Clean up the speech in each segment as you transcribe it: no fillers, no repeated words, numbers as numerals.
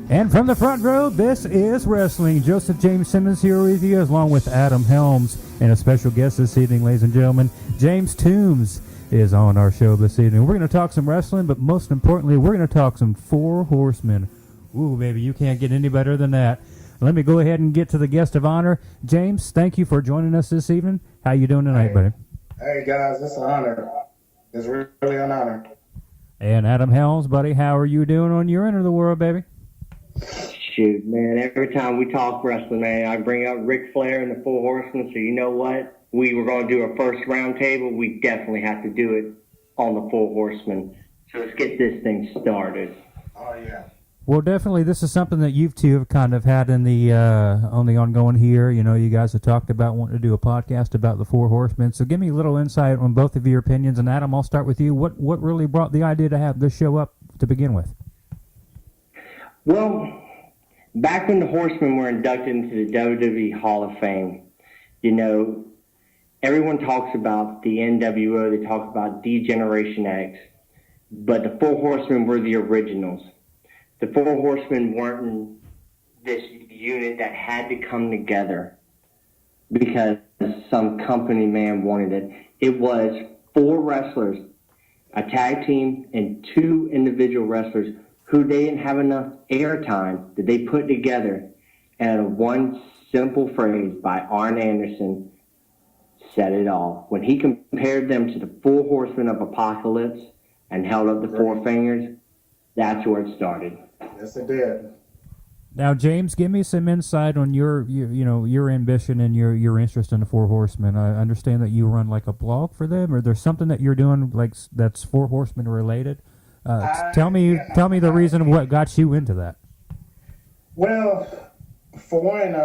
And from the front row, this is Wrestling. Joseph James Simmons here with you, along with Adam Helms, and a special guest this evening, ladies and gentlemen. James Toombs is on our show this evening. We're going to talk some wrestling, but most importantly, we're going to talk some Four Horsemen. Ooh, baby, you can't get any better than that. Let me go ahead and get to the guest of honor. James, thank you for joining us this evening. How you doing tonight, buddy? Hey, guys, it's an honor. It's really an honor. And Adam Helms, buddy, how are you doing on your end of the world, baby? Shoot, man, every time we talk wrestling, man, I bring up Ric Flair and the Four Horsemen, so you know what? We were going to do a first roundtable. We definitely have to do it on the Four Horsemen. So let's get this thing started. Oh, yeah. Well, definitely, this is something that you two have kind of had in the on the ongoing here. You know, you guys have talked about wanting to do a podcast about the Four Horsemen. So give me a little insight on both of your opinions. And Adam, I'll start with you. What really brought the idea to have this show up to begin with? Well, back when the Horsemen were inducted into the WWE Hall of Fame, you know, everyone talks about the NWO, they talk about D-Generation X, but the Four Horsemen were the originals. The Four Horsemen weren't this unit that had to come together because some company man wanted it. It was 4 wrestlers, a tag team, and 2 individual wrestlers who they didn't have enough airtime that they put together, and one simple phrase by Arn Anderson said it all. When he compared them to the 4 Horsemen of Apocalypse and held up the 4 fingers, that's where it started. Yes, it did. Now, James, give me some insight on your ambition and your interest in the Four Horsemen. I understand that you run like a blog for them, or there's something that you're doing like that's Four Horsemen related. Tell me the reason of what got you into that. Well, for one,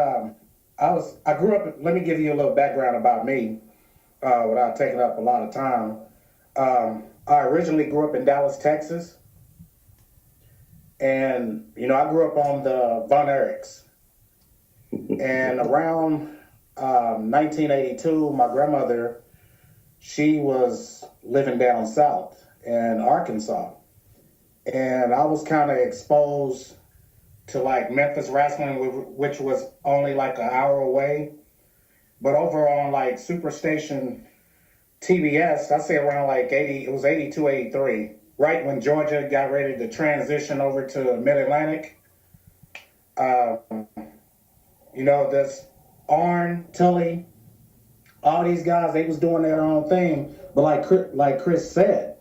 I grew up. Let me give you a little background about me, without taking up a lot of time. I originally grew up in Dallas, Texas, and I grew up on the Von Erichs. And around 1982, my grandmother, she was living down south in Arkansas. And I was kind of exposed to like Memphis wrestling, which was only like an hour away. But over on like Superstation TBS, I say around like 80, it was 82, 83, right when Georgia got ready to transition over to Mid-Atlantic. This Arn, Tully, all these guys, they was doing their own thing. But like Chris said,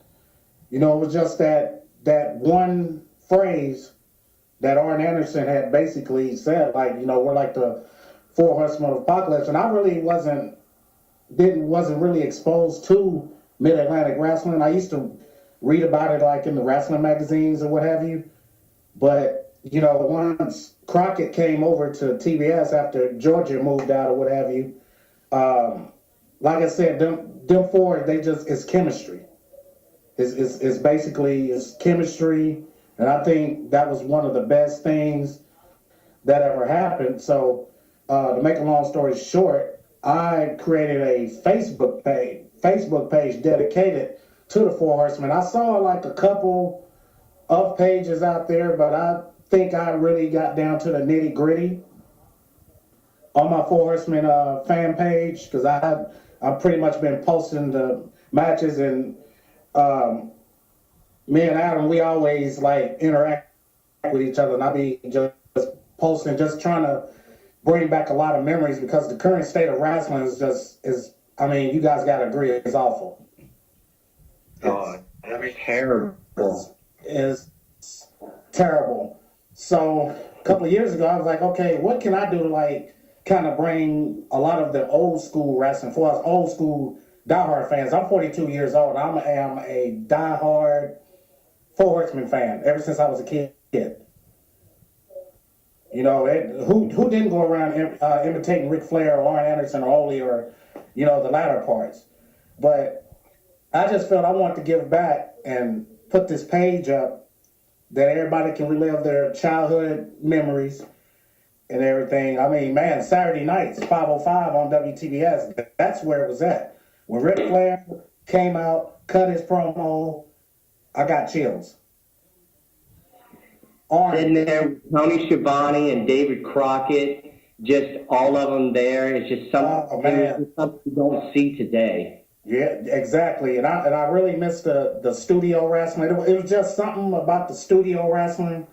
it was just that one phrase that Arn Anderson had basically said, like, we're like the Four Horsemen of Apocalypse. And I really wasn't really exposed to Mid-Atlantic wrestling. I used to read about it like in the wrestling magazines or what have you. But, once Crockett came over to TBS after Georgia moved out or what have you, like I said, them 4, it's chemistry. It's basically chemistry, and I think that was one of the best things that ever happened. So, to make a long story short, I created a Facebook page dedicated to the Four Horsemen. I saw like a couple of pages out there, but I think I really got down to the nitty gritty on my Four Horsemen fan page, because I've pretty much been posting the matches, and me and Adam, we always like interact with each other, and I be just posting, just trying to bring back a lot of memories, because the current state of wrestling is you guys got to agree, it's awful. It's terrible. It's terrible. So a couple of years ago, I was like, okay, what can I do to like kind of bring a lot of the old school wrestling for us old school diehard fans? I'm 42 years old. I am a diehard Four Horsemen fan ever since I was a kid. Who didn't go around imitating Ric Flair or Arn Anderson or Ole or, the latter parts? But I just felt I wanted to give back and put this page up that everybody can relive their childhood memories and everything. I mean, man, Saturday nights, 5:05 on WTBS, that's where it was at. When Ric Flair came out, cut his promo, I got chills. Sitting there with Tony Schiavone and David Crockett, just all of them there. It's just something you don't see today. Yeah, exactly. And I really miss the studio wrestling. It was just something about the studio wrestling.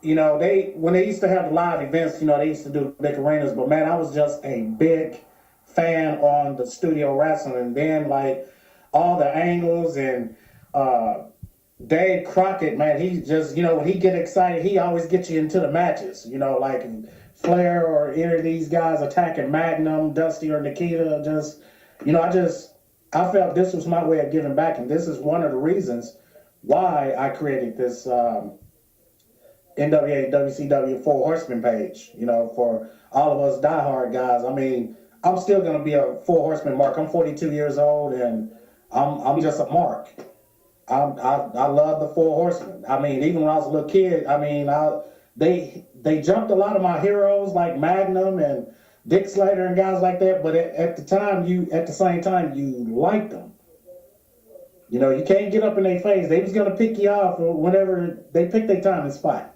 You know, when they used to have the live events, you know, they used to do big arenas. But man, I was just a big fan on the studio wrestling. And then like all the angles and Dave Crockett, man, he just, you know, when he get excited, he always gets you into the matches. You know, like Flair or any of these guys attacking Magnum, Dusty or Nikita. Just, you know, I felt this was my way of giving back, and this is one of the reasons why I created this NWA WCW Four Horsemen page. You know, for all of us diehard guys. I mean, I'm still gonna be a Four Horsemen mark. I'm 42 years old, and I'm just a mark. I love the Four Horsemen. I mean, even when I was a little kid, I mean, they jumped a lot of my heroes like Magnum and Dick Slater and guys like that. But at the same time, you liked them. You know, you can't get up in their face. They was gonna pick you off whenever they pick their time and spot,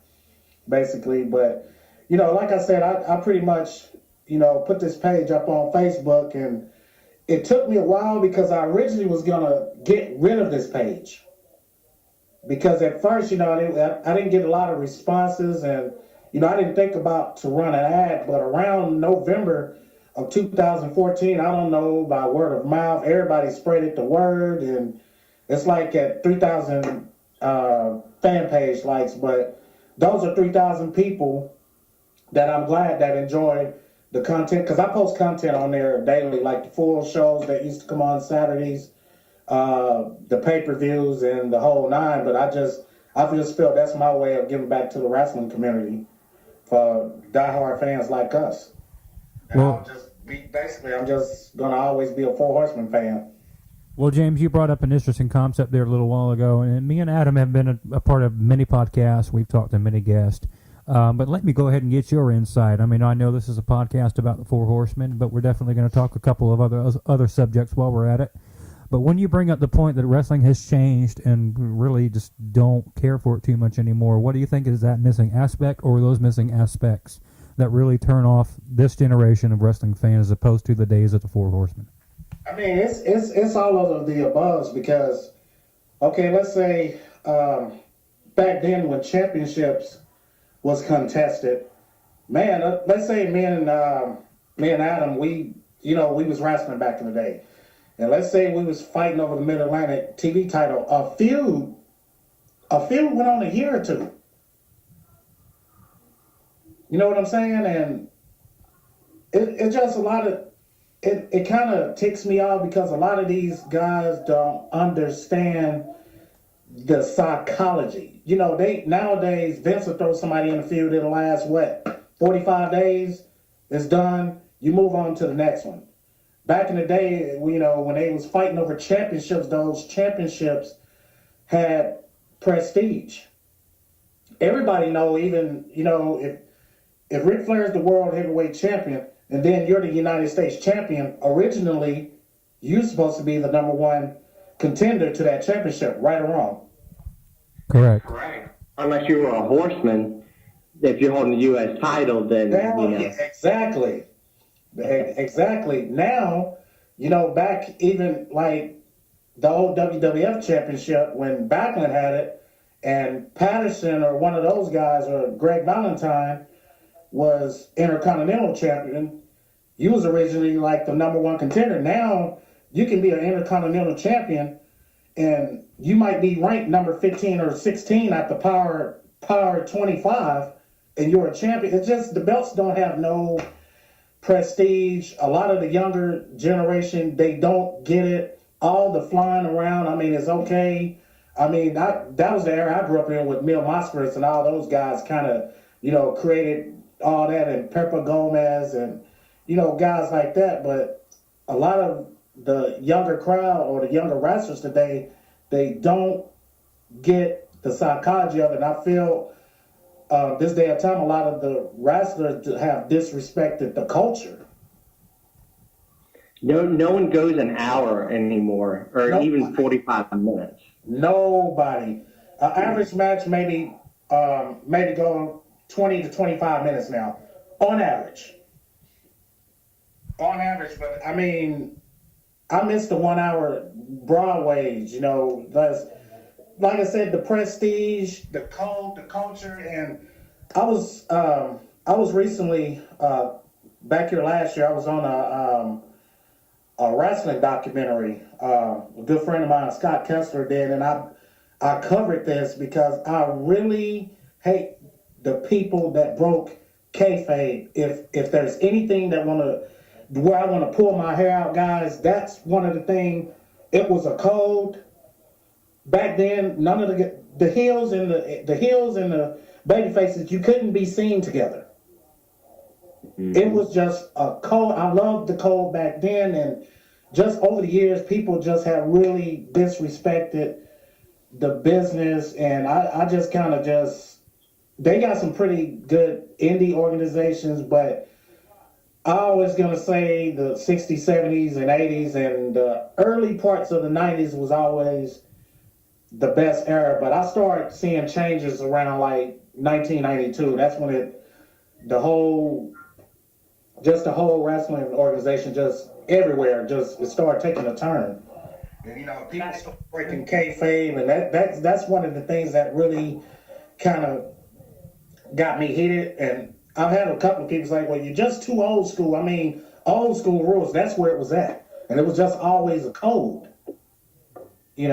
basically. But you know, like I said, I pretty much, you know, put this page up on Facebook, and it took me a while because I originally was gonna get rid of this page. Because at first, you know, I didn't get a lot of responses, and, you know, I didn't think about to run an ad, but around November of 2014, I don't know, by word of mouth, everybody spread the word, and it's like at 3,000 fan page likes, but those are 3,000 people that I'm glad that enjoy the content, because I post content on there daily, like the full shows that used to come on Saturdays, the pay-per-views and the whole nine. But I just feel that's my way of giving back to the wrestling community for diehard fans like us. And well, I'm just gonna always be a Four Horsemen fan. Well, James, you brought up an interesting concept there a little while ago, and me and Adam have been a part of many podcasts. We've talked to many guests. But let me go ahead and get your insight. I mean, I know this is a podcast about the Four Horsemen, but we're definitely going to talk a couple of other subjects while we're at it. But when you bring up the point that wrestling has changed and really just don't care for it too much anymore, what do you think is that missing aspect, or those missing aspects that really turn off this generation of wrestling fans as opposed to the days of the Four Horsemen? I mean, it's all of the above, because, okay, let's say back then when championships was contested, man, let's say me and Adam, we was wrestling back in the day. And let's say we was fighting over the Mid-Atlantic TV title. A feud went on a year or two. You know what I'm saying? And it's just a lot of, it kind of ticks me off, because a lot of these guys don't understand the psychology. You know, nowadays, Vince will throw somebody in the feud, it'll last, 45 days, it's done, you move on to the next one. Back in the day, you know, when they was fighting over championships, those championships had prestige. Everybody know, even, you know, if Ric Flair is the world heavyweight champion, and then you're the United States champion, originally, you're supposed to be the number one contender to that championship, right or wrong? Correct. Unless you were a horseman, if you're holding the U.S. title, then, you know. Exactly. Exactly. Now, you know, back even like the old WWF championship, when Backlund had it, and Patterson or one of those guys, or Greg Valentine, was Intercontinental champion, you was originally like the number one contender. Now you can be an Intercontinental champion, and you might be ranked number 15 or 16 at the Power 25, and you're a champion. It's just the belts don't have no prestige. A lot of the younger generation, they don't get it. All the flying around, I mean, it's okay. I mean, that was the era I grew up in with Mil Mascaras and all those guys kind of, you know, created all that, and Pepper Gomez and, you know, guys like that. But a lot of the younger crowd or the younger wrestlers today, they don't get the psychology of it. And I feel this day of time, a lot of the wrestlers have disrespected the culture. No one goes an hour anymore, or Nope. even 45 minutes. Nobody. Average match maybe go 20 to 25 minutes now, on average. On average, but I mean, I miss the 1 hour Broadways. That's like I said, the prestige, the code, the culture, and I was recently back here last year. I was on a wrestling documentary. A good friend of mine, Scott Kessler, did, and I covered this because I really hate the people that broke kayfabe. If there's anything where I want to pull my hair out, guys, that's one of the things. It was a code back then. None of the heels and the baby faces, you couldn't be seen together. Mm-hmm. It was just a code. I loved the code back then, and just over the years, people just have really disrespected the business, and I just kind of they got some pretty good indie organizations, but I always gonna say the 60s, 70s, and 80s, and the early parts of the 90s was always the best era. But I started seeing changes around like 1992. That's when the whole wrestling organization just everywhere it started taking a turn. And people started breaking kayfabe, and that's one of the things that really kind of got me heated. And I've had a couple of people say, well, you're just too old school. I mean, old school rules, that's where it was at. And it was just always a code. It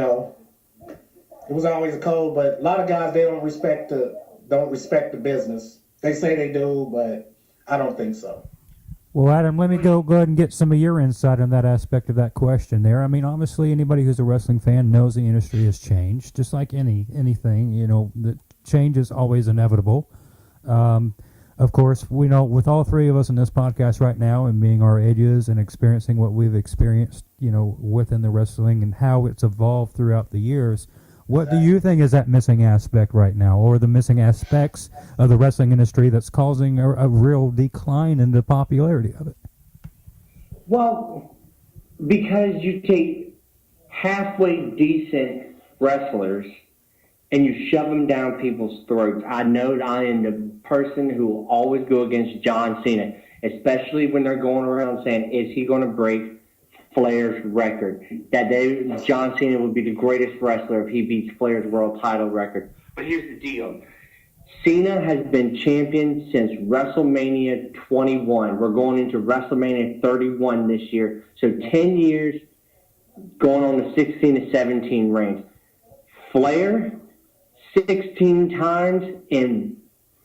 was always a code, but a lot of guys, they don't respect the business. They say they do, but I don't think so. Well, Adam, let me go ahead and get some of your insight on that aspect of that question there. I mean, obviously, anybody who's a wrestling fan knows the industry has changed, just like anything. The change is always inevitable. Of course, we know with all three of us in this podcast right now and being our ages and experiencing what we've experienced, within the wrestling and how it's evolved throughout the years, what do you think is that missing aspect right now, or the missing aspects of the wrestling industry that's causing a real decline in the popularity of it? Well, because you take halfway decent wrestlers and you shove them down people's throats. I know I am the person who will always go against John Cena, especially when they're going around saying, is he going to break Flair's record? John Cena would be the greatest wrestler if he beats Flair's world title record. But here's the deal. Cena has been champion since WrestleMania 21. We're going into WrestleMania 31 this year. So 10 years going on the 16 to 17 reigns. Flair, 16 times in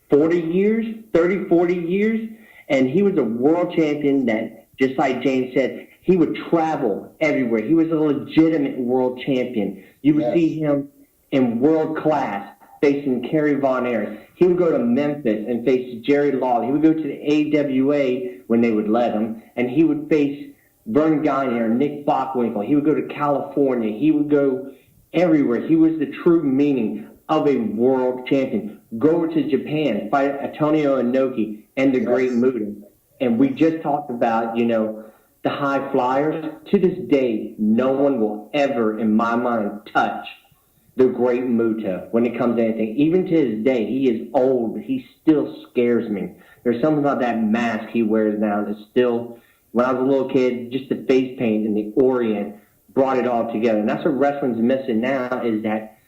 40 years, 30, 40 years, and he was a world champion that, just like James said, he would travel everywhere. He was a legitimate world champion. You would see him in world class facing Kerry Von Erich. He would go to Memphis and face Jerry Lawler. He would go to the AWA when they would let him, and he would face Vern Gagne or Nick Bockwinkel. He would go to California. He would go everywhere. He was the true meaning of a world champion. Go over to Japan, fight Antonio Inoki and the Great Muta. And we just talked about, the high flyers. To this day, no one will ever, in my mind, touch the Great Muta when it comes to anything. Even to his day, he is old. He still scares me. There's something about that mask he wears now that still, when I was a little kid, just the face paint and the Orient brought it all together. And that's what wrestling's missing now, is that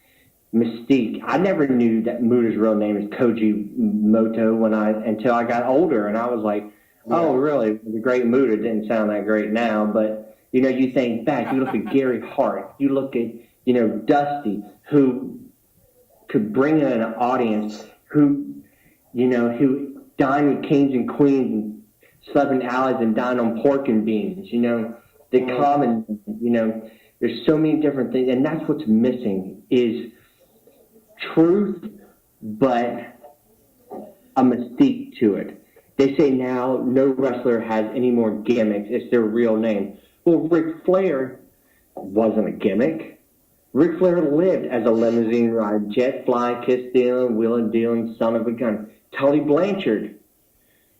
mystique. I never knew that Muta's real name is Koji Moto until I got older, and I was like, oh, really? The Great Muta didn't sound that great now, but you think back, you look at Gary Hart, you look at Dusty, who could bring in an audience, who dined with kings and queens and slept in alleys and dined on pork and beans. The common, there's so many different things, and that's what's missing is truth, but a mystique to it. They say now no wrestler has any more gimmicks. It's their real name. Well, Ric Flair wasn't a gimmick. Ric Flair lived as a limousine ride, jet flying, kiss stealing, wheeling dealing, son of a gun. Tully Blanchard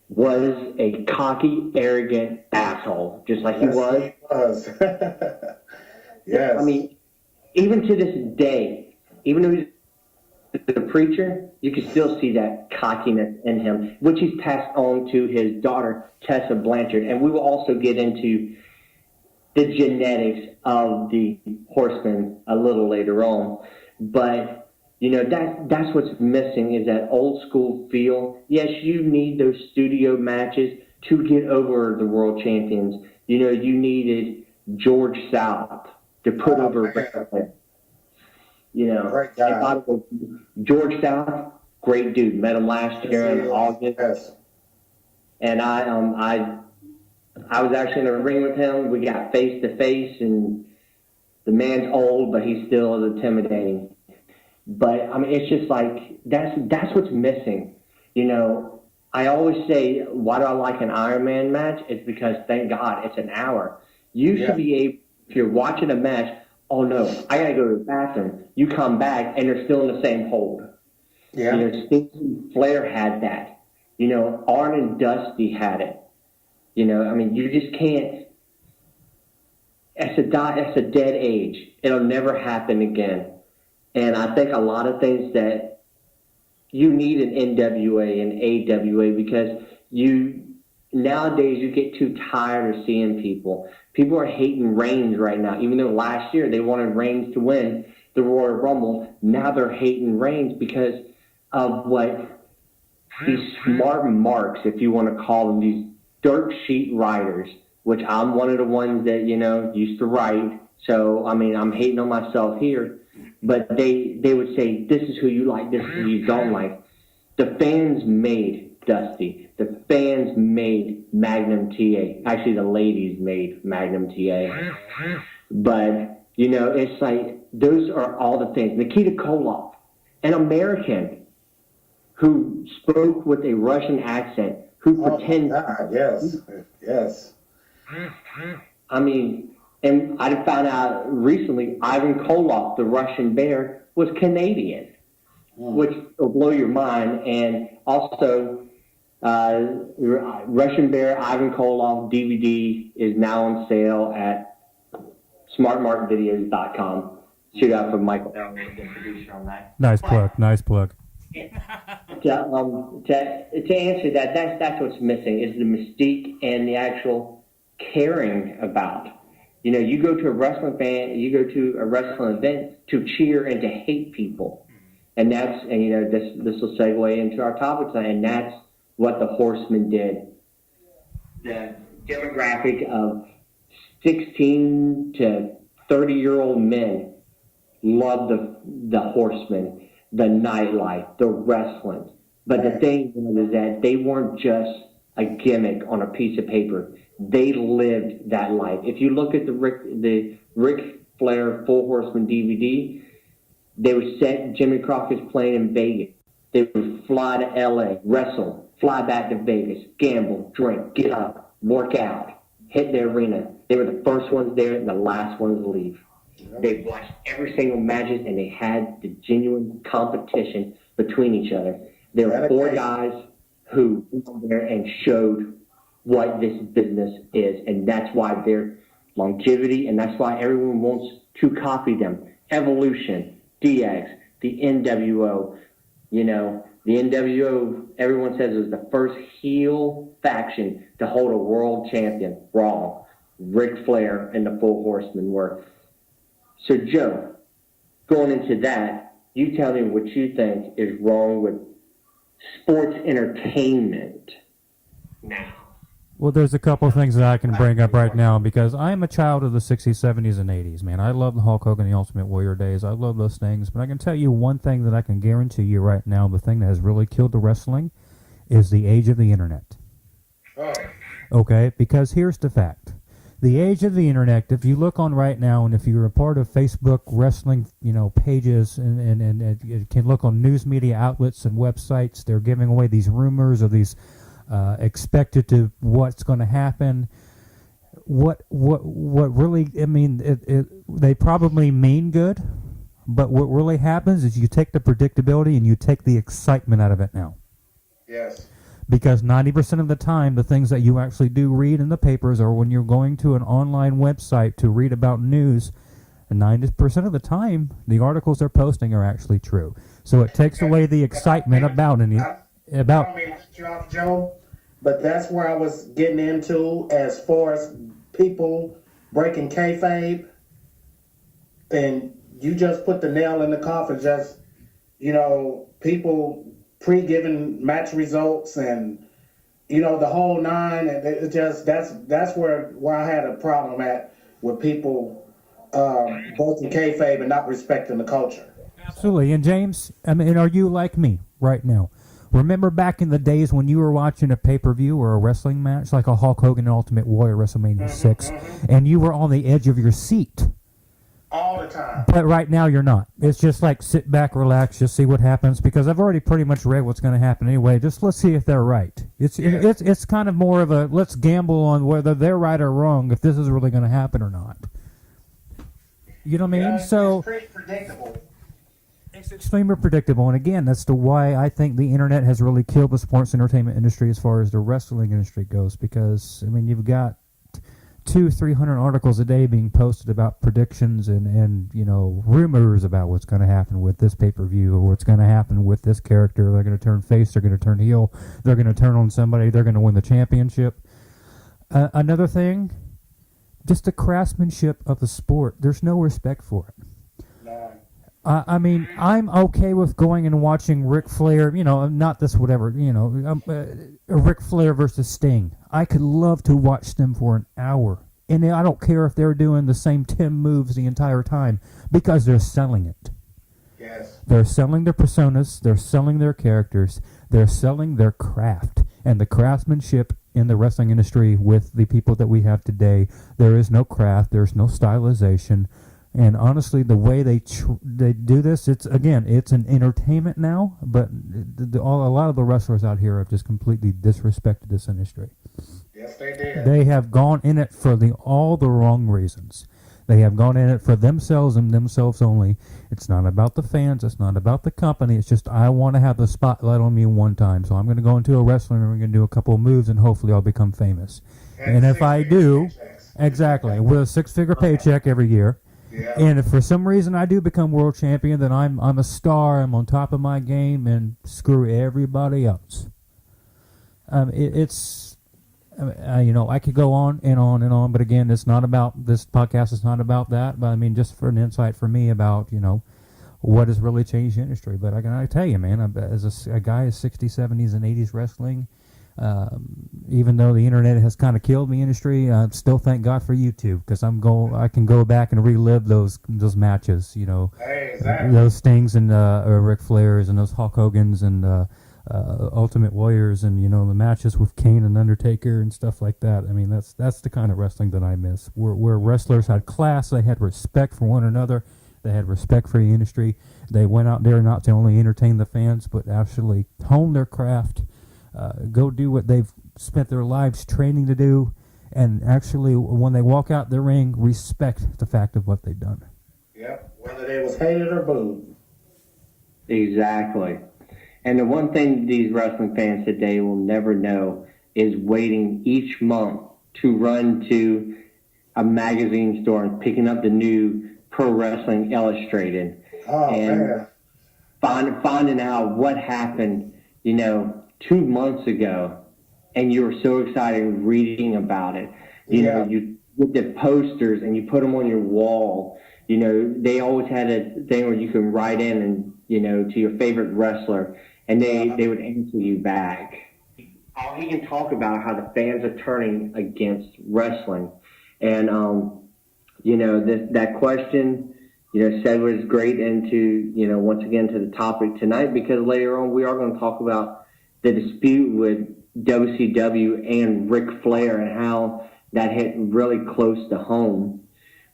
was a cocky, arrogant asshole, just like he was. He was. Yes. I mean, even to this day, even though he's the preacher, you can still see that cockiness in him, which he's passed on to his daughter, Tessa Blanchard. And we will also get into the genetics of the Horsemen a little later on. But, you know, that's what's missing is that old school feel. Yes, you need those studio matches to get over the world champions. You know, you needed George South to put over Ric Flair. You know, Great guy. George South, great dude. Met him last year in August. Yes. And I was actually in the ring with him. We got face to face, and the man's old, but he's still intimidating. But I mean, it's just like that's what's missing. You know, I always say, why do I like an Iron Man match? It's because thank God it's an hour. You should be able, if you're watching a match, oh no, I gotta go to the bathroom. You come back and they're still in the same hold. Yeah. You know, Sting and Flair had that. You know, Arn and Dusty had it. You know, I mean, you just can't. It's a dead age. It'll never happen again. And I think a lot of things that you need an NWA and AWA because nowadays you get too tired of seeing people. People are hating Reigns right now. Even though last year they wanted Reigns to win the Royal Rumble, now they're hating Reigns because of what these smart marks, if you want to call them, these dirt sheet writers, which I'm one of the ones that, you know, used to write. So, I mean, I'm hating on myself here. But they would say, this is who you like, this is who you don't like. The fans made Dusty. The fans made Magnum TA. Actually, the ladies made Magnum TA. But, you know, it's like, those are all the things. Nikita Koloff, an American who spoke with a Russian accent, who pretended. Oh, God, yes, yes. I mean, and I found out recently Ivan Koloff, the Russian Bear, was Canadian, which will blow your mind. And also, Russian Bear Ivan Koloff DVD is now on sale at smartmarkvideos.com. Shoot out for Michael Elwood, the producer on that. Nice plug. Nice plug. To answer that, that's what's missing is the mystique and the actual caring about. You know, you go to a wrestling event to cheer and to hate people, and you know this will segue into our topic tonight, and that's what the Horsemen did. The demographic of 16 to 30-year-old men loved the Horsemen, the nightlife, the wrestling. But the thing is that they weren't just a gimmick on a piece of paper. They lived that life. If you look at the Ric Flair Full Horseman DVD, they would set Jimmy Crockett's plane in Vegas. They would fly to L.A., wrestle, fly back to Vegas, gamble, drink, get up, work out, hit the arena. They were the first ones there and the last ones to leave. They watched every single matches, and they had the genuine competition between each other. There were four guys who went there and showed what this business is, and that's why their longevity, and that's why everyone wants to copy them. Evolution, DX, the NWO. You know, the NWO, everyone says, was the first heel faction to hold a world champion. Wrong. Ric Flair and the Full Horsemen were. So, Joe, going into that, you tell me what you think is wrong with sports entertainment now. Well, there's a couple of things that I can bring up right now because I am a child of the 60s, 70s, and 80s, man. I love the Hulk Hogan, the Ultimate Warrior days. I love those things. But I can tell you one thing that I can guarantee you right now, the thing that has really killed the wrestling is the age of the Internet. Oh. Okay? Because here's the fact. The age of the Internet, if you look on right now, and if you're a part of Facebook wrestling, you know, pages, and you can look on news media outlets and websites, they're giving away these rumors or these expected to what's going to happen. What really, I mean, they probably mean good, but what really happens is you take the predictability and you take the excitement out of it now. Yes. because 90% of the time, the things that you actually do read in the papers or when you're going to an online website to read about news, 90% of the time, the articles they're posting are actually true. So it takes away the excitement about any about. I don't mean to cut you off, Joe, but that's where I was getting into as far as people breaking kayfabe, and you just put the nail in the coffin. Just, people pre-giving match results and the whole nine, and it just that's where I had a problem at with people breaking kayfabe and not respecting the culture. Absolutely. And James, I mean, are you like me right now? Remember back in the days when you were watching a pay-per-view or a wrestling match, like a Hulk Hogan and Ultimate Warrior WrestleMania 6, and you were on the edge of your seat? All the time. But right now you're not. It's just like sit back, relax, just see what happens, because I've already pretty much read what's going to happen anyway. Just let's see if they're right. It's kind of more of a let's gamble on whether they're right or wrong, if this is really going to happen or not. You know what I mean? Yeah, So it's pretty predictable. it's extremely predictable, and again, that's why I think the internet has really killed the sports entertainment industry as far as the wrestling industry goes. Because I mean, you've got 200-300 articles a day being posted about predictions and rumors about what's going to happen with this pay-per-view or what's going to happen with this character. They're going to turn face, they're going to turn heel, they're going to turn on somebody, they're going to win the championship. Another thing, just the craftsmanship of the sport. There's no respect for it. No. I mean, I'm okay with going and watching Ric Flair, not this whatever, Ric Flair versus Sting. I could love to watch them for an hour. And I don't care if they're doing the same 10 moves the entire time, because they're selling it. Yes. They're selling their personas, they're selling their characters, they're selling their craft. And the craftsmanship in the wrestling industry with the people that we have today, there is no craft, there's no stylization. And honestly, the way they do this, it's an entertainment now, but a lot of the wrestlers out here have just completely disrespected this industry. Yes, they did. They have gone in it for all the wrong reasons. They have gone in it for themselves and themselves only. It's not about the fans. It's not about the company. It's just, I want to have the spotlight on me one time. So I'm going to go into a wrestling ring, we're going to do a couple of moves, and hopefully I'll become famous. And if I do, exactly, with a 6-figure paycheck every year, yeah. And if for some reason I do become world champion, then I'm a star, I'm on top of my game, and screw everybody else. I could go on and on and on, but again, this podcast is not about that. But I mean, just for an insight for me about, what has really changed the industry. But I can tell you, man, as a guy in 60s, 70s, and 80s wrestling, even though the internet has kind of killed the industry, I still thank God for YouTube, because I can go back and relive those matches, Hey, exactly. those Stings and Ric Flairs and those Hulk Hogans and Ultimate Warriors, and the matches with Kane and Undertaker and stuff like that. I mean, that's the kind of wrestling that I miss, where wrestlers had class, they had respect for one another, they had respect for the industry, they went out there not to only entertain the fans, but actually hone their craft, go do what they've spent their lives training to do, and actually, when they walk out the ring, respect the fact of what they've done. Yep, whether they was hated or booed. Exactly. And the one thing these wrestling fans today will never know is waiting each month to run to a magazine store and picking up the new Pro Wrestling Illustrated. Oh, and man. finding out what happened, 2 months ago, and you were so excited reading about it. You get the posters and you put them on your wall. They always had a thing where you can write in and, to your favorite wrestler, and they would answer you back. He can talk about how the fans are turning against wrestling. And, that question, segues great into, once again to the topic tonight, because later on we are going to talk about the dispute with WCW and Ric Flair and how that hit really close to home.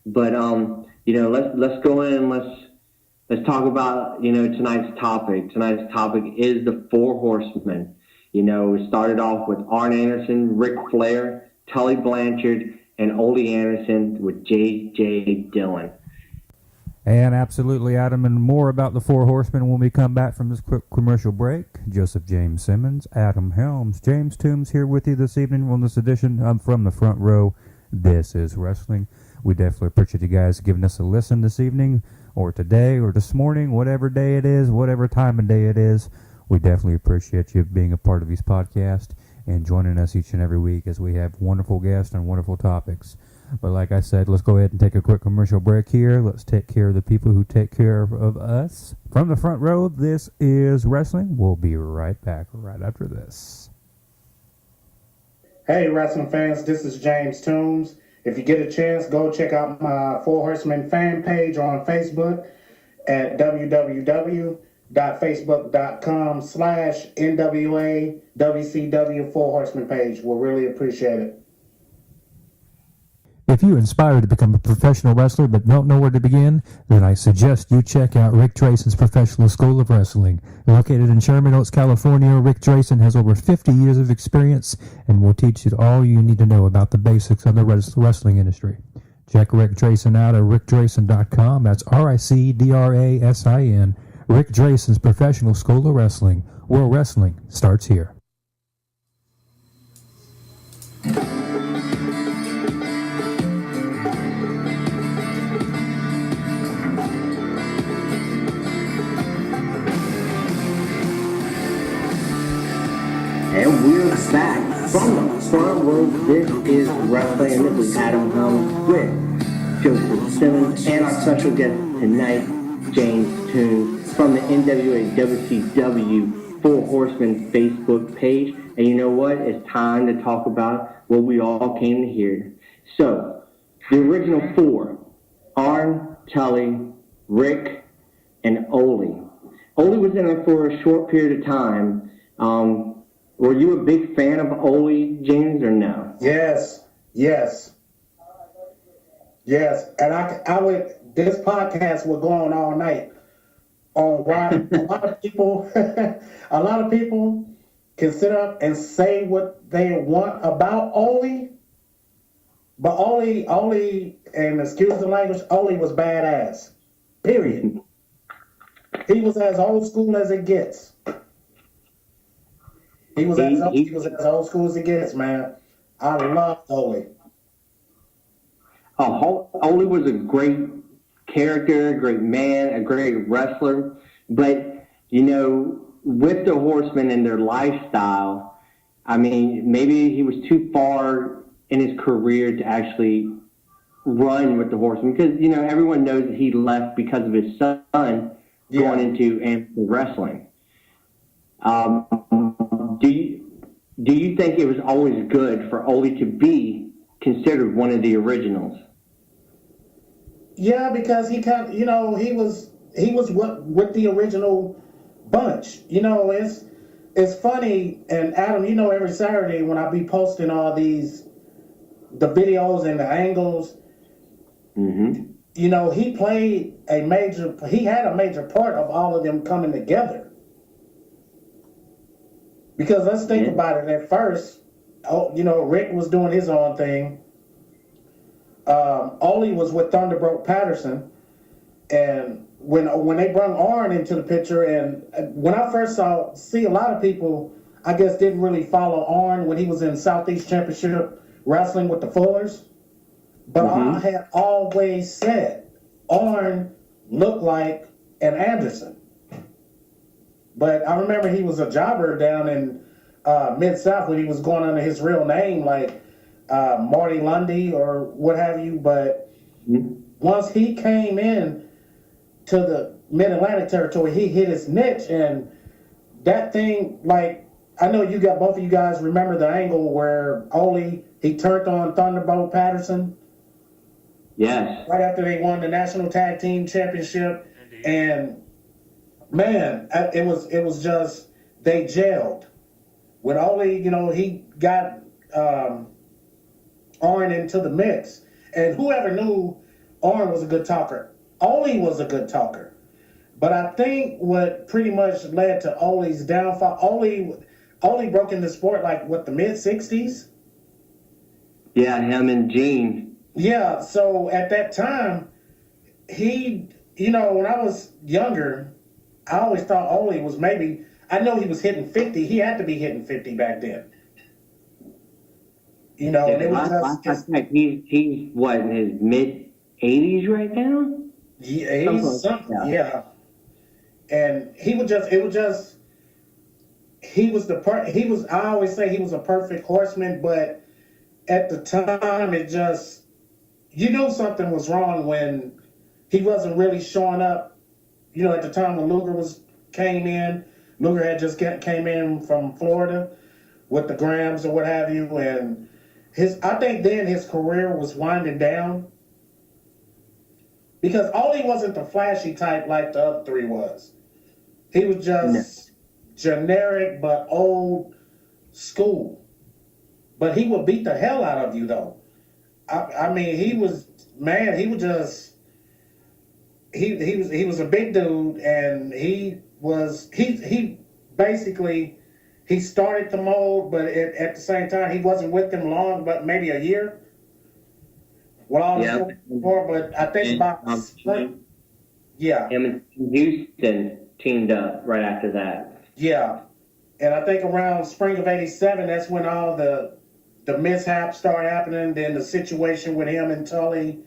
But, let's go in and let's talk about, tonight's topic. Tonight's topic is the Four Horsemen. We started off with Arn Anderson, Ric Flair, Tully Blanchard, and Ole Anderson with J.J. Dillon. And absolutely, Adam, and more about the Four Horsemen when we come back from this quick commercial break. Joseph James Simmons, Adam Helms, James Toombs here with you this evening on this edition of From the Front Row. This is Wrestling. We definitely appreciate you guys giving us a listen this evening, or today, or this morning, whatever day it is, whatever time of day it is. We definitely appreciate you being a part of these podcasts and joining us each and every week as we have wonderful guests and wonderful topics. But like I said, let's go ahead and take a quick commercial break here. Let's take care of the people who take care of us. From the Front Row, this is Wrestling. We'll be right back right after this. Hey, wrestling fans, this is James Toombs. If you get a chance, go check out my Four Horsemen fan page on Facebook at www.facebook.com/NWA Four Horsemen page. We'll really appreciate it. If you're inspired to become a professional wrestler but don't know where to begin, then I suggest you check out Rick Drayson's Professional School of Wrestling. Located in Sherman Oaks, California, Rick Drayson has over 50 years of experience and will teach you all you need to know about the basics of the wrestling industry. Check Rick Drayson out at rickdrayson.com. That's RICDRASIN. Rick Drayson's Professional School of Wrestling, where wrestling starts here. And we're back from the front row. This is Wrestling, and this is Adam Helms with Joseph Simmons and our special guest tonight, James Toombs, from the NWA WCW Four Horsemen Facebook page. And you know what? It's time to talk about what we all came to hear. So, the original four, Arn, Tully, Rick, and Ole. Ole was in there for a short period of time. Were you a big fan of Ole, James, or no? Yes. And I would. This podcast would go on all night on why a lot of people can sit up and say what they want about Ole, but Ole, and excuse the language, Ole was badass. Period. He was as old school as it gets. He was as old school as it gets, man. I love Ole. Ole was a great character, a great man, a great wrestler. But, you know, with the Horsemen and their lifestyle, I mean, maybe he was too far in his career to actually run with the Horsemen. Because, you know, everyone knows that he left because of his son going into amateur wrestling. Do you think it was always good for Ole to be considered one of the originals? Yeah, because he kind of, you know, he was with the original bunch. You know, it's funny, and Adam, you know, every Saturday when I be posting all the videos and the angles, you know, he had a major part of all of them coming together. Because let's think about it. At first, you know, Rick was doing his own thing. Ole was with Thunderbolt Patterson, and when they brought Arn into the picture, and when I first see a lot of people, I guess, didn't really follow Arn when he was in Southeast Championship Wrestling with the Fullers. But I had always said Arn looked like an Anderson. But I remember he was a jobber down in Mid-South when he was going under his real name, like Marty Lundy or what have you. But once he came in to the Mid-Atlantic territory, he hit his niche. And that thing, like, I know both of you guys remember the angle where Ole, he turned on Thunderbolt Patterson. Yes. Right after they won the National Tag Team Championship. Indeed. And man, it was just, they gelled. When Ole, you know, he got Arn into the mix. And whoever knew Arn was a good talker, Ole was a good talker. But I think what pretty much led to Ole's downfall, Ole broke in the sport like, what, the mid-'60s? Yeah, him and Gene. Yeah, so at that time, he when I was younger, I always thought Ole was maybe. I know he was hitting 50. He had to be hitting 50 back then. And it was just he's what, in his mid 80s right now? yeah, Something he's like something, that. yeah. And he was he was. I always say he was a perfect horseman, but at the time, it just you knew something was wrong when he wasn't really showing up. At the time when Luger came in, Luger had just came in from Florida with the Grams or what have you, and I think then his career was winding down because Ole wasn't the flashy type like the other three was. He was No. just generic but old school. But he would beat the hell out of you though. I mean, he was man. He was just he was a big dude, and he basically he started the mold, but at the same time he wasn't with them long, but maybe a year. Well, I was Yeah. before, but I think about yeah, Him and Houston teamed up right after that. yeah, and I think around spring of '87, that's when all the mishaps started happening. Then the situation with him and Tully,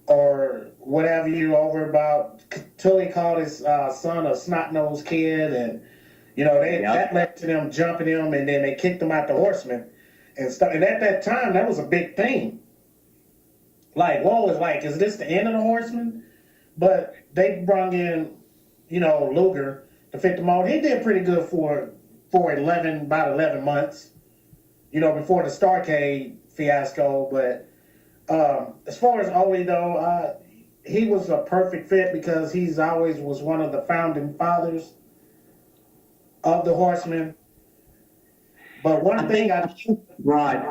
or whatever you over about Tully called his son a snot nosed kid, and that led to them jumping him, and then they kicked him out the horsemen and stuff. And at that time, that was a big thing. Like, whoa, it's like, is this the end of the horsemen? But they brought in, Luger to fit the mold. He did pretty good for about 11 months, before the Starcade fiasco. But as far as Ole, though, he was a perfect fit because he's always was one of the founding fathers of the horsemen. But one thing He brought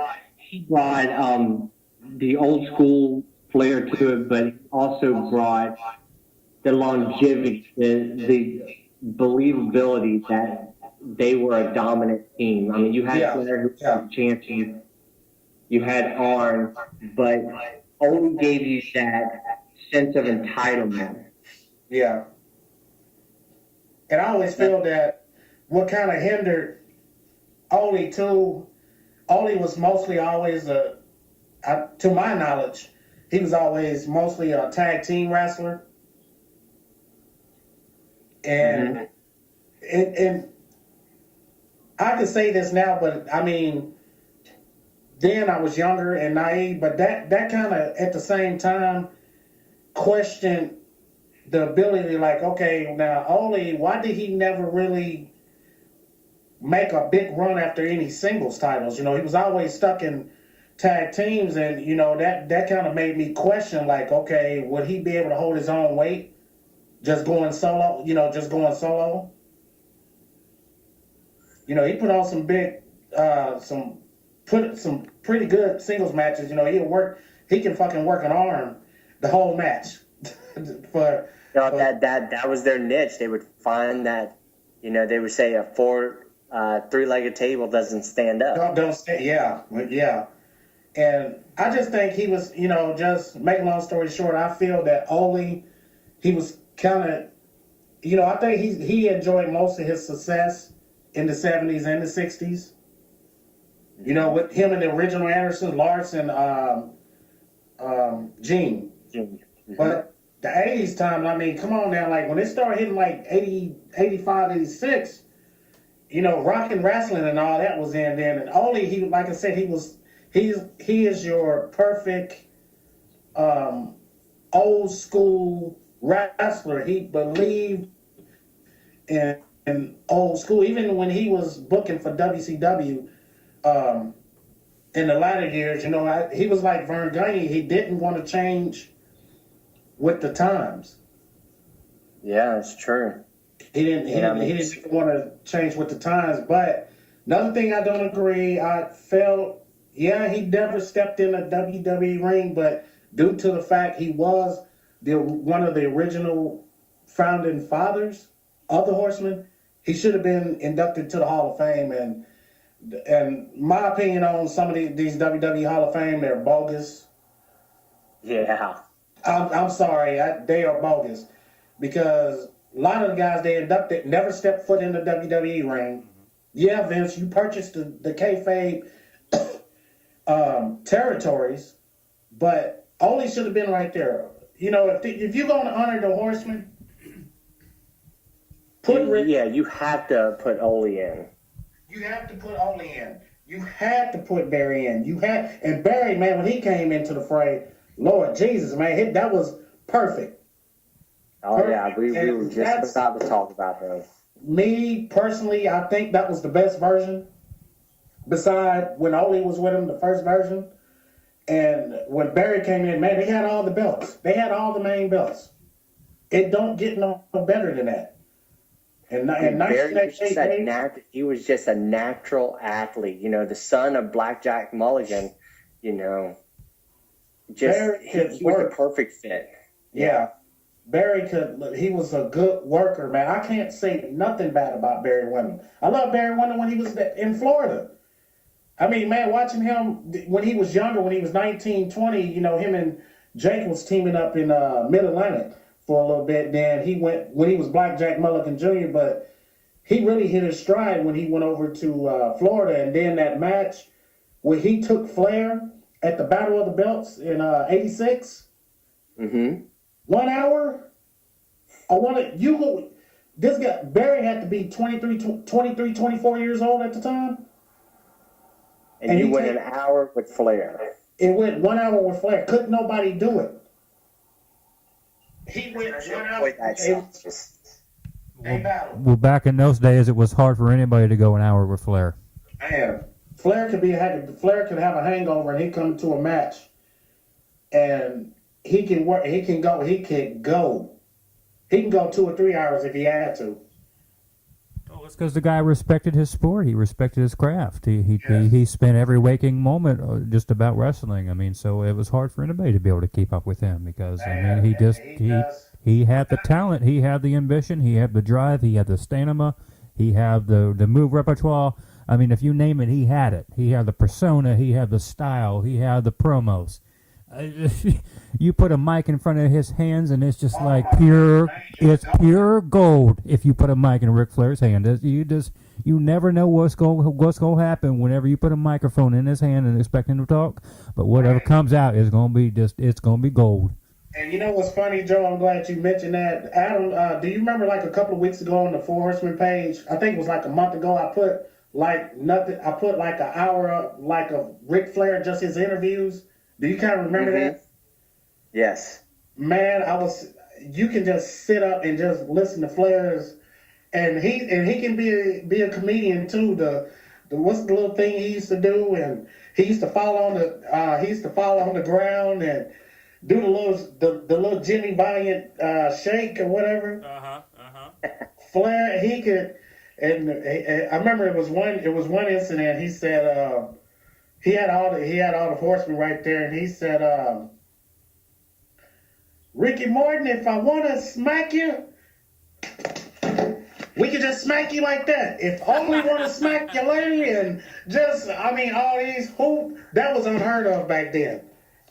the old school flair to it, but he also brought the longevity, the believability that they were a dominant team. I mean, you had Flair who was a champion, you had Arn, but Ole gave you that sense of entitlement. Yeah. And I always feel that what kind of hindered Ole too, Ole was mostly always to my knowledge, he was always mostly a tag team wrestler. And and I can say this now, but I mean, then I was younger and naive, but that kind of at the same time questioned the ability, like, okay, now Ole, why did he never really make a big run after any singles titles? He was always stuck in tag teams, and that kind of made me question, like, okay, would he be able to hold his own weight just going solo? Just going solo. He put on some big, some pretty good singles matches. He can fucking work an arm the whole match. That was their niche. They would find that, they would say a three-legged table doesn't stand up. Don't stand. Yeah. And I just think he was, just make a long story short, I feel that Ole, he was kind of, I think he enjoyed most of his success in the 70s and the 60s. With him and the original Anderson, Larson, Gene. But the 80s time, I mean, come on now, like when it started hitting like 80, 85, 86, rock and wrestling and all that was in then. And Ole, he, like I said, he is your perfect old school wrestler. He believed in old school, even when he was booking for WCW in the latter years. He was like Vern Gagne. He didn't want to change with the times. Yeah, it's true. He didn't want to change with the times. But another thing I don't agree, I felt, he never stepped in a WWE ring, but due to the fact he was one of the original founding fathers of the Horsemen, he should have been inducted to the Hall of Fame. And my opinion on some of these WWE Hall of Fame, they're bogus. Yeah. I'm sorry, they are bogus because a lot of the guys they inducted never stepped foot in the WWE ring. Yeah, Vince, you purchased the kayfabe territories, but Ole should have been right there. You know, if you're going to honor the Horsemen, Yeah, you have to put Ole in. You have to put Ole in. You had to put Barry in. And Barry, man, when he came into the fray, Lord Jesus, man, that was perfect. Oh, perfect. Yeah, we were just about to talk about him. Me, personally, I think that was the best version. Beside when Ole was with him, the first version. And when Barry came in, man, they had all the belts. They had all the main belts. It don't get no better than that. And Barry he was just a natural athlete. You know, the son of Blackjack Mulligan, you know, he was the perfect fit. Yeah. Barry he was a good worker, man. I can't say nothing bad about Barry Windham. I love Barry Windham when he was in Florida. I mean, man, watching him when he was younger, when he was 19, 20, you know, him and Jake was teaming up in Mid-Atlantic for a little bit. Then he went, when he was Blackjack Mulligan Jr., but he really hit his stride when he went over to Florida. And then that match where he took Flair at the Battle of the Belts in 86. Mm-hmm. 1 hour? This guy, Barry had to be 23, 24 years old at the time. And you went an hour with Flair. It went 1 hour with Flair. Couldn't nobody do it. He went 1 hour. Well, back in those days, it was hard for anybody to go an hour with Flair. Man, Flair could have a hangover and he come to a match, and he can work. He can go 2 or 3 hours if he had to. Oh, it's because the guy respected his sport. He respected his craft. He spent every waking moment just about wrestling. I mean, so it was hard for anybody to be able to keep up with him because I mean, he had the talent, he had the ambition, he had the drive, he had the stamina, he had the move repertoire. I mean, if you name it, he had it. He had the persona, he had the style, he had the promos. You put a mic in front of his hands, and it's just like it's pure gold. If you put a mic in Ric Flair's hand, you never know what's going to happen whenever you put a microphone in his hand and expect him to talk. But whatever comes out is going to be it's going to be gold. And you know what's funny, Joe? I'm glad you mentioned that. Adam, do you remember like a couple of weeks ago on the Four Horsemen page? I think it was like a month ago. I put like nothing. I put like an hour up, like of Ric Flair, just his interviews. Do you kind of remember that? Yes. Man, you can just sit up and just listen to Flair's, and he can be a comedian too. What's the little thing he used to do, and he used to fall on the ground and do the little Jimmy Valiant shake or whatever. Flair, he could, and I remember it was one incident. He said he had all the horsemen right there, and he said, Ricky Morton, if I want to smack you, we can just smack you like that. If only want to smack your lady and just, I mean, all these that was unheard of back then.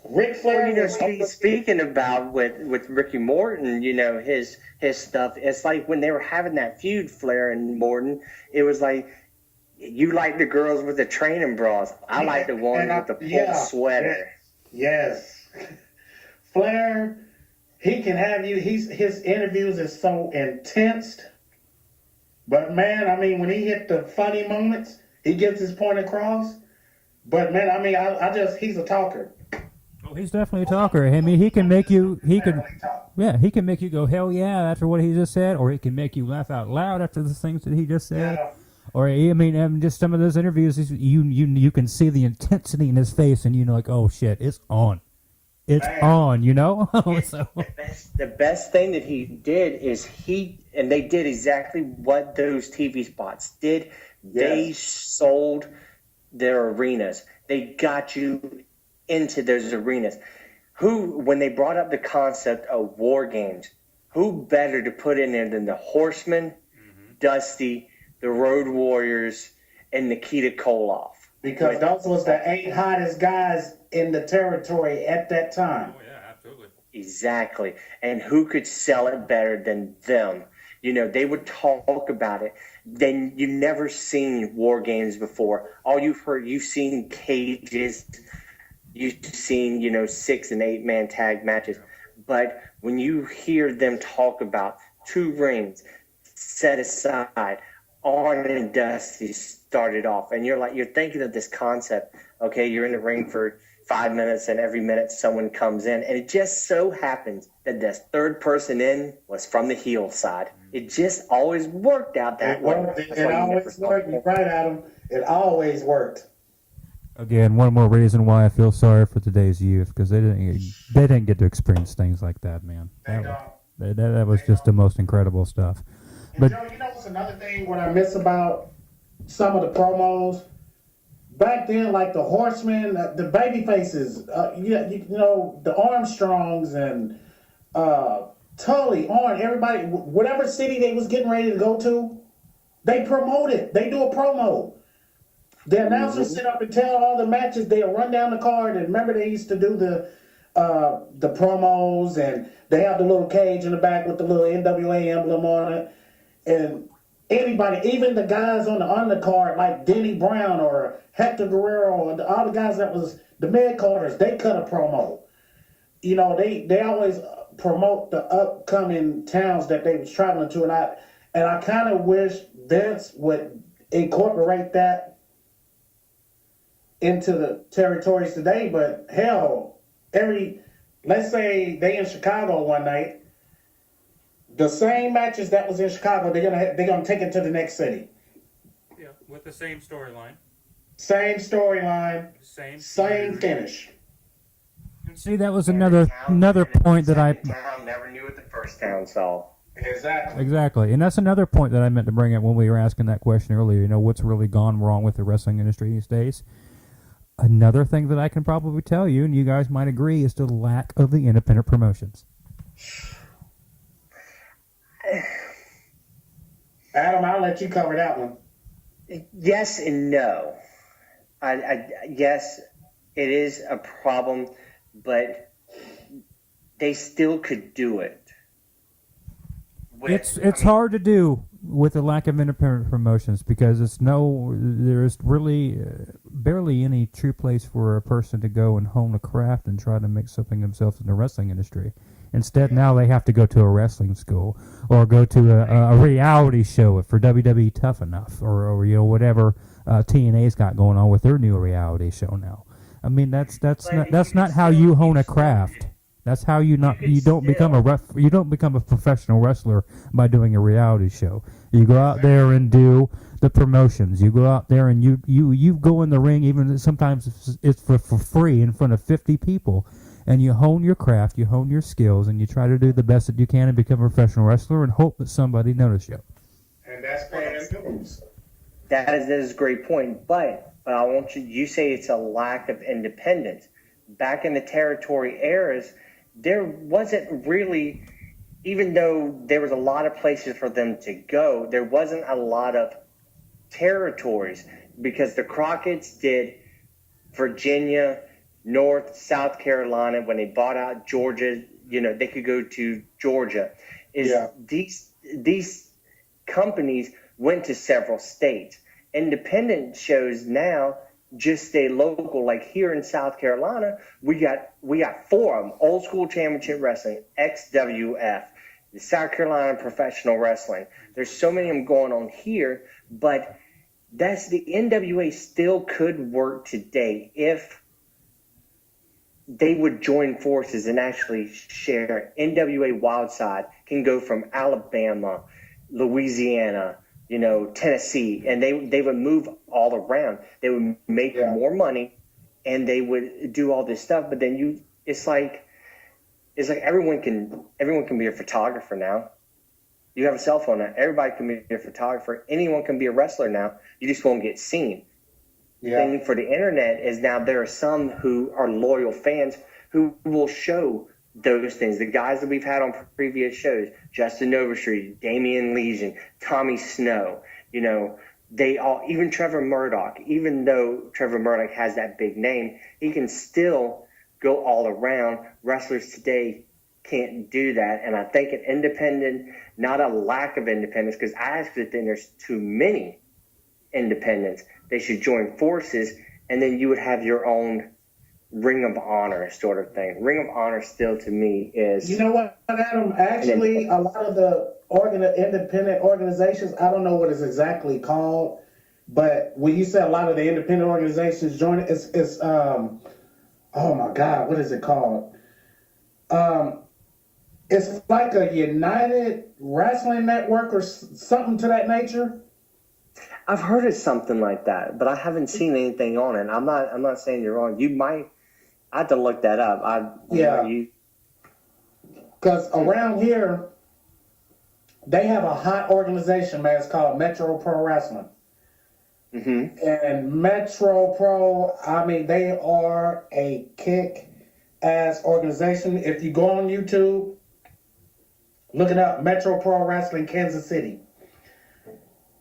Ric Flair. Well, you know, speaking about with Ricky Morton, you know, his stuff. It's like when they were having that feud, Flair and Morton. It was like you like the girls with the training bras. I like the ones with the full sweater. Yes. Flair. He can have you. His interviews is so intense, but man, I mean, when he hit the funny moments, he gets his point across. But man, I mean, he's a talker. Oh, he's definitely a talker. I mean, he can make you. He can make you go hell yeah after what he just said, or he can make you laugh out loud after the things that he just said. Yeah. Or I mean, just some of those interviews, you can see the intensity in his face, and you know, like, oh shit, it's on. It's on, you know? So. The best thing that he did is and they did exactly what those TV spots did. Yes. They sold their arenas. They got you into those arenas. When they brought up the concept of war games, who better to put in there than the Horsemen, Dusty, the Road Warriors, and Nikita Koloff? Because those was the 8 hottest guys in the territory at that time. Oh, yeah, absolutely. Exactly. And who could sell it better than them? They would talk about it. Then you've never seen war games before. All you've seen cages, you've seen, 6 and 8 man tag matches. But when you hear them talk about 2 rings set aside, Arn and Dusty started off, and you're thinking of this concept. Okay, you're in the ring for 5 minutes, and every minute someone comes in, and it just so happens that the third person in was from the heel side. It just always worked out that way. It always worked. You're right, Adam. It always worked. Again, one more reason why I feel sorry for today's youth, because they didn't get to experience things like that, man. That was just the most incredible stuff. But Joe, what's another thing what I miss about some of the promos? Back then, like the Horsemen, the baby faces, the Armstrongs and Tully, Arn, everybody, whatever city they was getting ready to go to, they promote it. They do a promo. The announcers sit up and tell all the matches. They'll run down the card. And remember, they used to do the promos, and they have the little cage in the back with the little NWA emblem on it. And anybody, even the guys on the undercard like Denny Brown or Hector Guerrero and all the guys that was the mid carders, they cut a promo. They always promote the upcoming towns that they was traveling to, and I kind of wish Vince would incorporate that into the territories today. But hell, let's say they in Chicago one night. The same matches that was in Chicago, they're gonna take it to the next city. Yeah, with the same storyline. Same storyline. Same finish. And see, that was another point that I never knew what the first town saw. Exactly, and that's another point that I meant to bring up when we were asking that question earlier. What's really gone wrong with the wrestling industry these days? Another thing that I can probably tell you, and you guys might agree, is the lack of the independent promotions. Adam, I'll let you cover that one. Yes and no. Yes, it is a problem, but they still could do it. It's hard to do with the lack of independent promotions, because there's really barely any true place for a person to go and hone a craft and try to make something themselves in the wrestling industry. Instead, now they have to go to a wrestling school or go to a reality show for WWE Tough Enough or whatever TNA's got going on with their new reality show now. I mean, that's not how you hone a craft. That's how you don't become a professional wrestler by doing a reality show. You go out there and do the promotions. You go out there and you go in the ring, even sometimes it's for free in front of 50 people. And you hone your craft, you hone your skills, and you try to do the best that you can and become a professional wrestler and hope that somebody notices you. And that's what it is. That is a great point. But I want you say it's a lack of independence. Back in the territory eras, there wasn't really, even though there was a lot of places for them to go, there wasn't a lot of territories, because the Crockett's did Virginia, North, South Carolina. When they bought out Georgia, they could go to Georgia. These companies went to several states. Independent shows now just stay local. Like here in South Carolina, we got 4 of them: Old School Championship Wrestling, XWF, the South Carolina Professional Wrestling. There's so many of them going on here, but that's the NWA still could work today if they would join forces and actually share. NWA Wildside can go from Alabama, Louisiana, Tennessee, and they would move all around. They would make more money, and they would do all this stuff. But then it's like everyone can be a photographer now. You have a cell phone now. Everybody can be a photographer. Anyone can be a wrestler now. You just won't get seen. The thing for the internet is now there are some who are loyal fans who will show those things. The guys that we've had on previous shows, Justin Overstreet, Damian Legion, Tommy Snow, they all, even Trevor Murdoch, even though Trevor Murdoch has that big name, he can still go all around. Wrestlers today can't do that. And I think an independent, not a lack of independence, because I actually think there's too many independents. They should join forces, and then you would have your own Ring of Honor sort of thing. Ring of Honor still to me is. You know what, Adam? Actually, a lot of the independent organizations, I don't know what it's exactly called, but when you say a lot of the independent organizations join it, it's oh my God, what is it called? It's like a United Wrestling Network or something to that nature. I've heard of something like that, but I haven't seen anything on it. I'm not saying you're wrong. You might. I have to look that up. Because around here, they have a hot organization, man. It's called Metro Pro Wrestling. Mm-hmm. And Metro Pro, I mean, they are a kick-ass organization. If you go on YouTube, look it up, Metro Pro Wrestling Kansas City.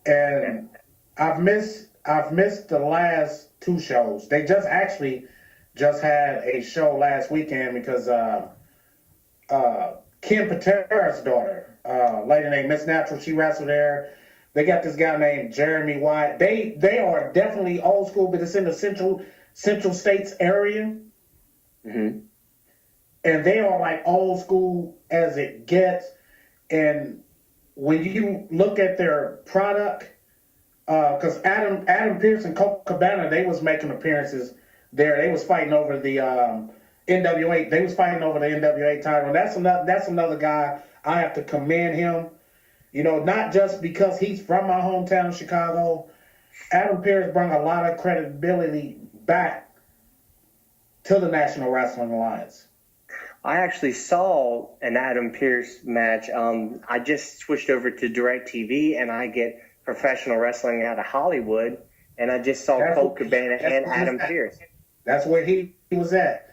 And I've missed the last two shows. They just had a show last weekend because Kim Patera's daughter, lady named Miss Natural, she wrestled there. They got this guy named Jeremy White. They are definitely old school, but it's in the central states area. Mm-hmm. And they are like old school as it gets. And when you look at their product, because Adam Pearce and Colt Cabana, they was making appearances there. They was fighting over the NWA. They was fighting over the NWA title. And that's another guy I have to commend him. You know, not just because he's from my hometown, Chicago. Adam Pearce brought a lot of credibility back to the National Wrestling Alliance. I actually saw an Adam Pearce match. I just switched over to DirecTV, and I get professional wrestling out of Hollywood, and I just saw Colt Cabana and Adam Pearce. That's where he was at.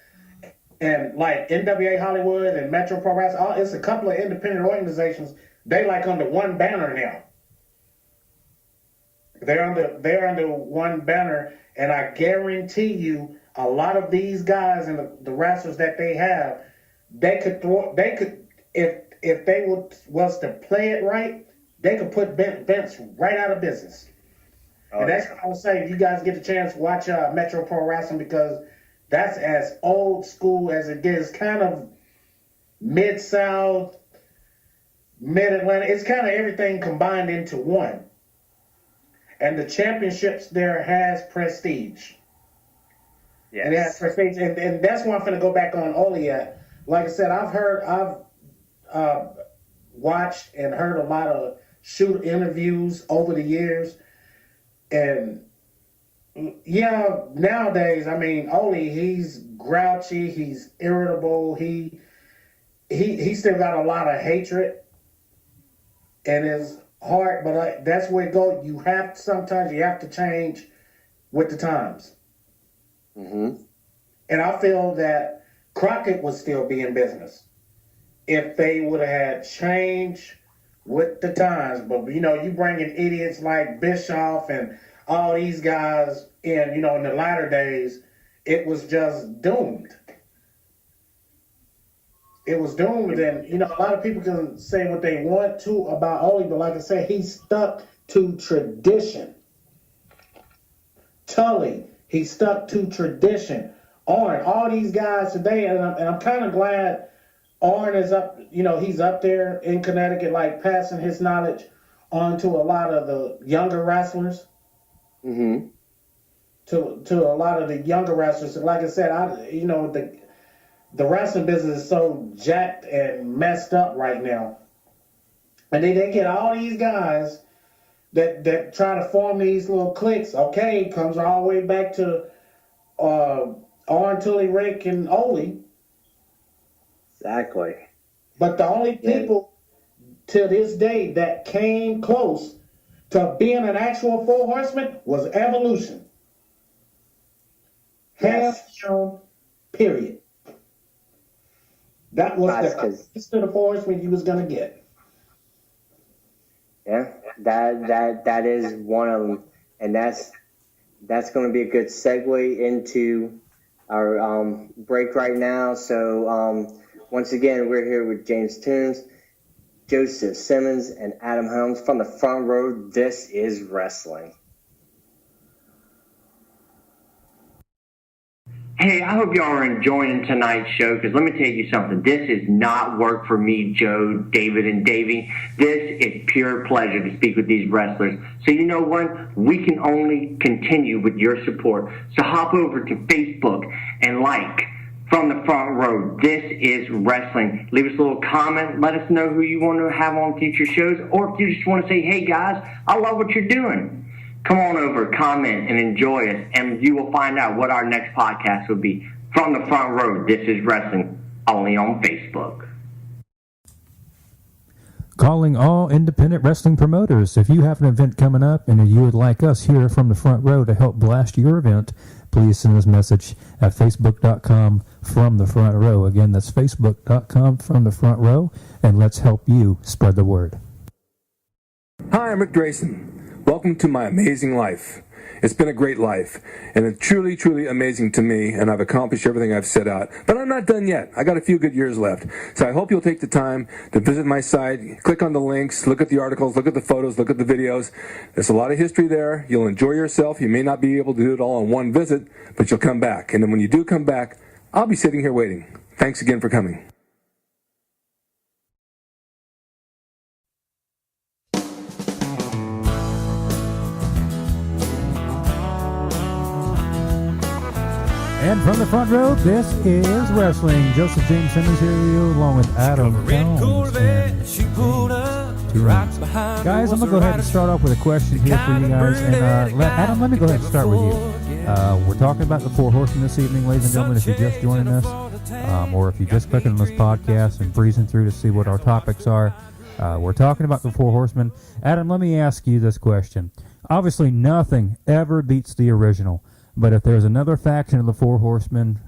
And like NWA Hollywood and Metro Pro Wrestling, it's a couple of independent organizations. They like under one banner now. They're under one banner, and I guarantee you, a lot of these guys and the wrestlers that they have, if they was to play it right, they could put Vince right out of business. And that's what I would say. If you guys get the chance, watch Metro Pro Wrestling, because that's as old school as it gets. Kind of Mid-South, Mid-Atlantic. It's kind of everything combined into one. And the championships there has prestige. Yes. And it has prestige. And that's why I'm going to go back on Oli at. Like I said, I've watched and heard a lot of shoot interviews over the years. And yeah, nowadays, I mean, Oli, he's grouchy, he's irritable, he still got a lot of hatred in his heart, but that's where it goes. Sometimes you have to change with the times. Mm-hmm. And I feel that Crockett would still be in business if they would have had change with the times. But, you know, you bring in idiots like Bischoff and all these guys in, you know, in the latter days, it was just doomed. It was doomed. And, you know, a lot of people can say what they want to about Oli, but like I said, he stuck to tradition. Tully, he stuck to tradition. Arn, all these guys today, and I'm kind of glad Arn is up, you know, he's up there in Connecticut, like passing his knowledge on to a lot of the younger wrestlers. Mm-hmm. To a lot of the younger wrestlers. Like I said, the wrestling business is so jacked and messed up right now. And they get all these guys that try to form these little cliques. Okay, comes all the way back to Arn, Tully, Rick, and Oli. Exactly. But the only people to this day that came close to being an actual Four Horsemen was Evolution. Hands down, period. That was the closest to the Four Horsemen you was gonna get. Yeah, that is one of them, and that's going to be a good segue into our break right now. So Once again, we're here with James Toombs, Joseph Simmons, and Adam Helms from the front row. This is wrestling. Hey, I hope y'all are enjoying tonight's show, because let me tell you something. This is not work for me, Joe, David, and Davey. This is pure pleasure to speak with these wrestlers. So you know what? We can only continue with your support. So hop over to Facebook and like From the Front Row. This is wrestling. Leave us a little comment. Let us know who you want to have on future shows. Or if you just want to say, hey, guys, I love what you're doing. Come on over, comment, and enjoy us, and you will find out what our next podcast will be. From the Front Row, this is wrestling, only on Facebook. Calling all independent wrestling promoters. If you have an event coming up and you would like us here from the front row to help blast your event, please send us a message at facebook.com from the front row. Again, that's facebook.com from the front row, and let's help you spread the word. Hi, I'm Rick Drayson. Welcome to my amazing life. It's been a great life, and it's truly, truly amazing to me, and I've accomplished everything I've set out. But I'm not done yet. I got a few good years left. So I hope you'll take the time to visit my site, click on the links, look at the articles, look at the photos, look at the videos. There's a lot of history there. You'll enjoy yourself. You may not be able to do it all in one visit, but you'll come back. And then when you do come back, I'll be sitting here waiting. Thanks again for coming. And from the front row, this is wrestling. Joseph James Simmons here along with Adam Helms. Guys, I'm going to go ahead and start off with a question here for you guys. And Adam, let me go ahead and start with you. We're talking about the Four Horsemen this evening, ladies and gentlemen, if you're just joining us, or if you're just clicking on this podcast and breezing through to see what our topics are. We're talking about the Four Horsemen. Adam, let me ask you this question. Obviously, nothing ever beats the original. But if there's another faction of the Four Horsemen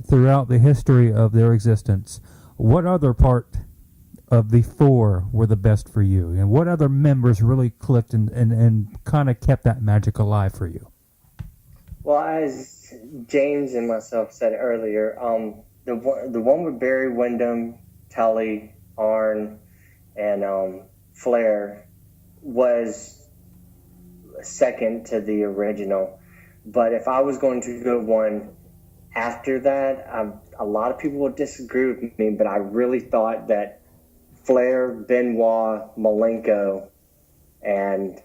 throughout the history of their existence, what other part of the four were the best for you? And what other members really clicked and kind of kept that magic alive for you? Well, as James and myself said earlier, the one with Barry Windham, Tully, Arn, and Flair was second to the original. But if I was going to go one after that, a lot of people would disagree with me, but I really thought that Flair, Benoit, Malenko, and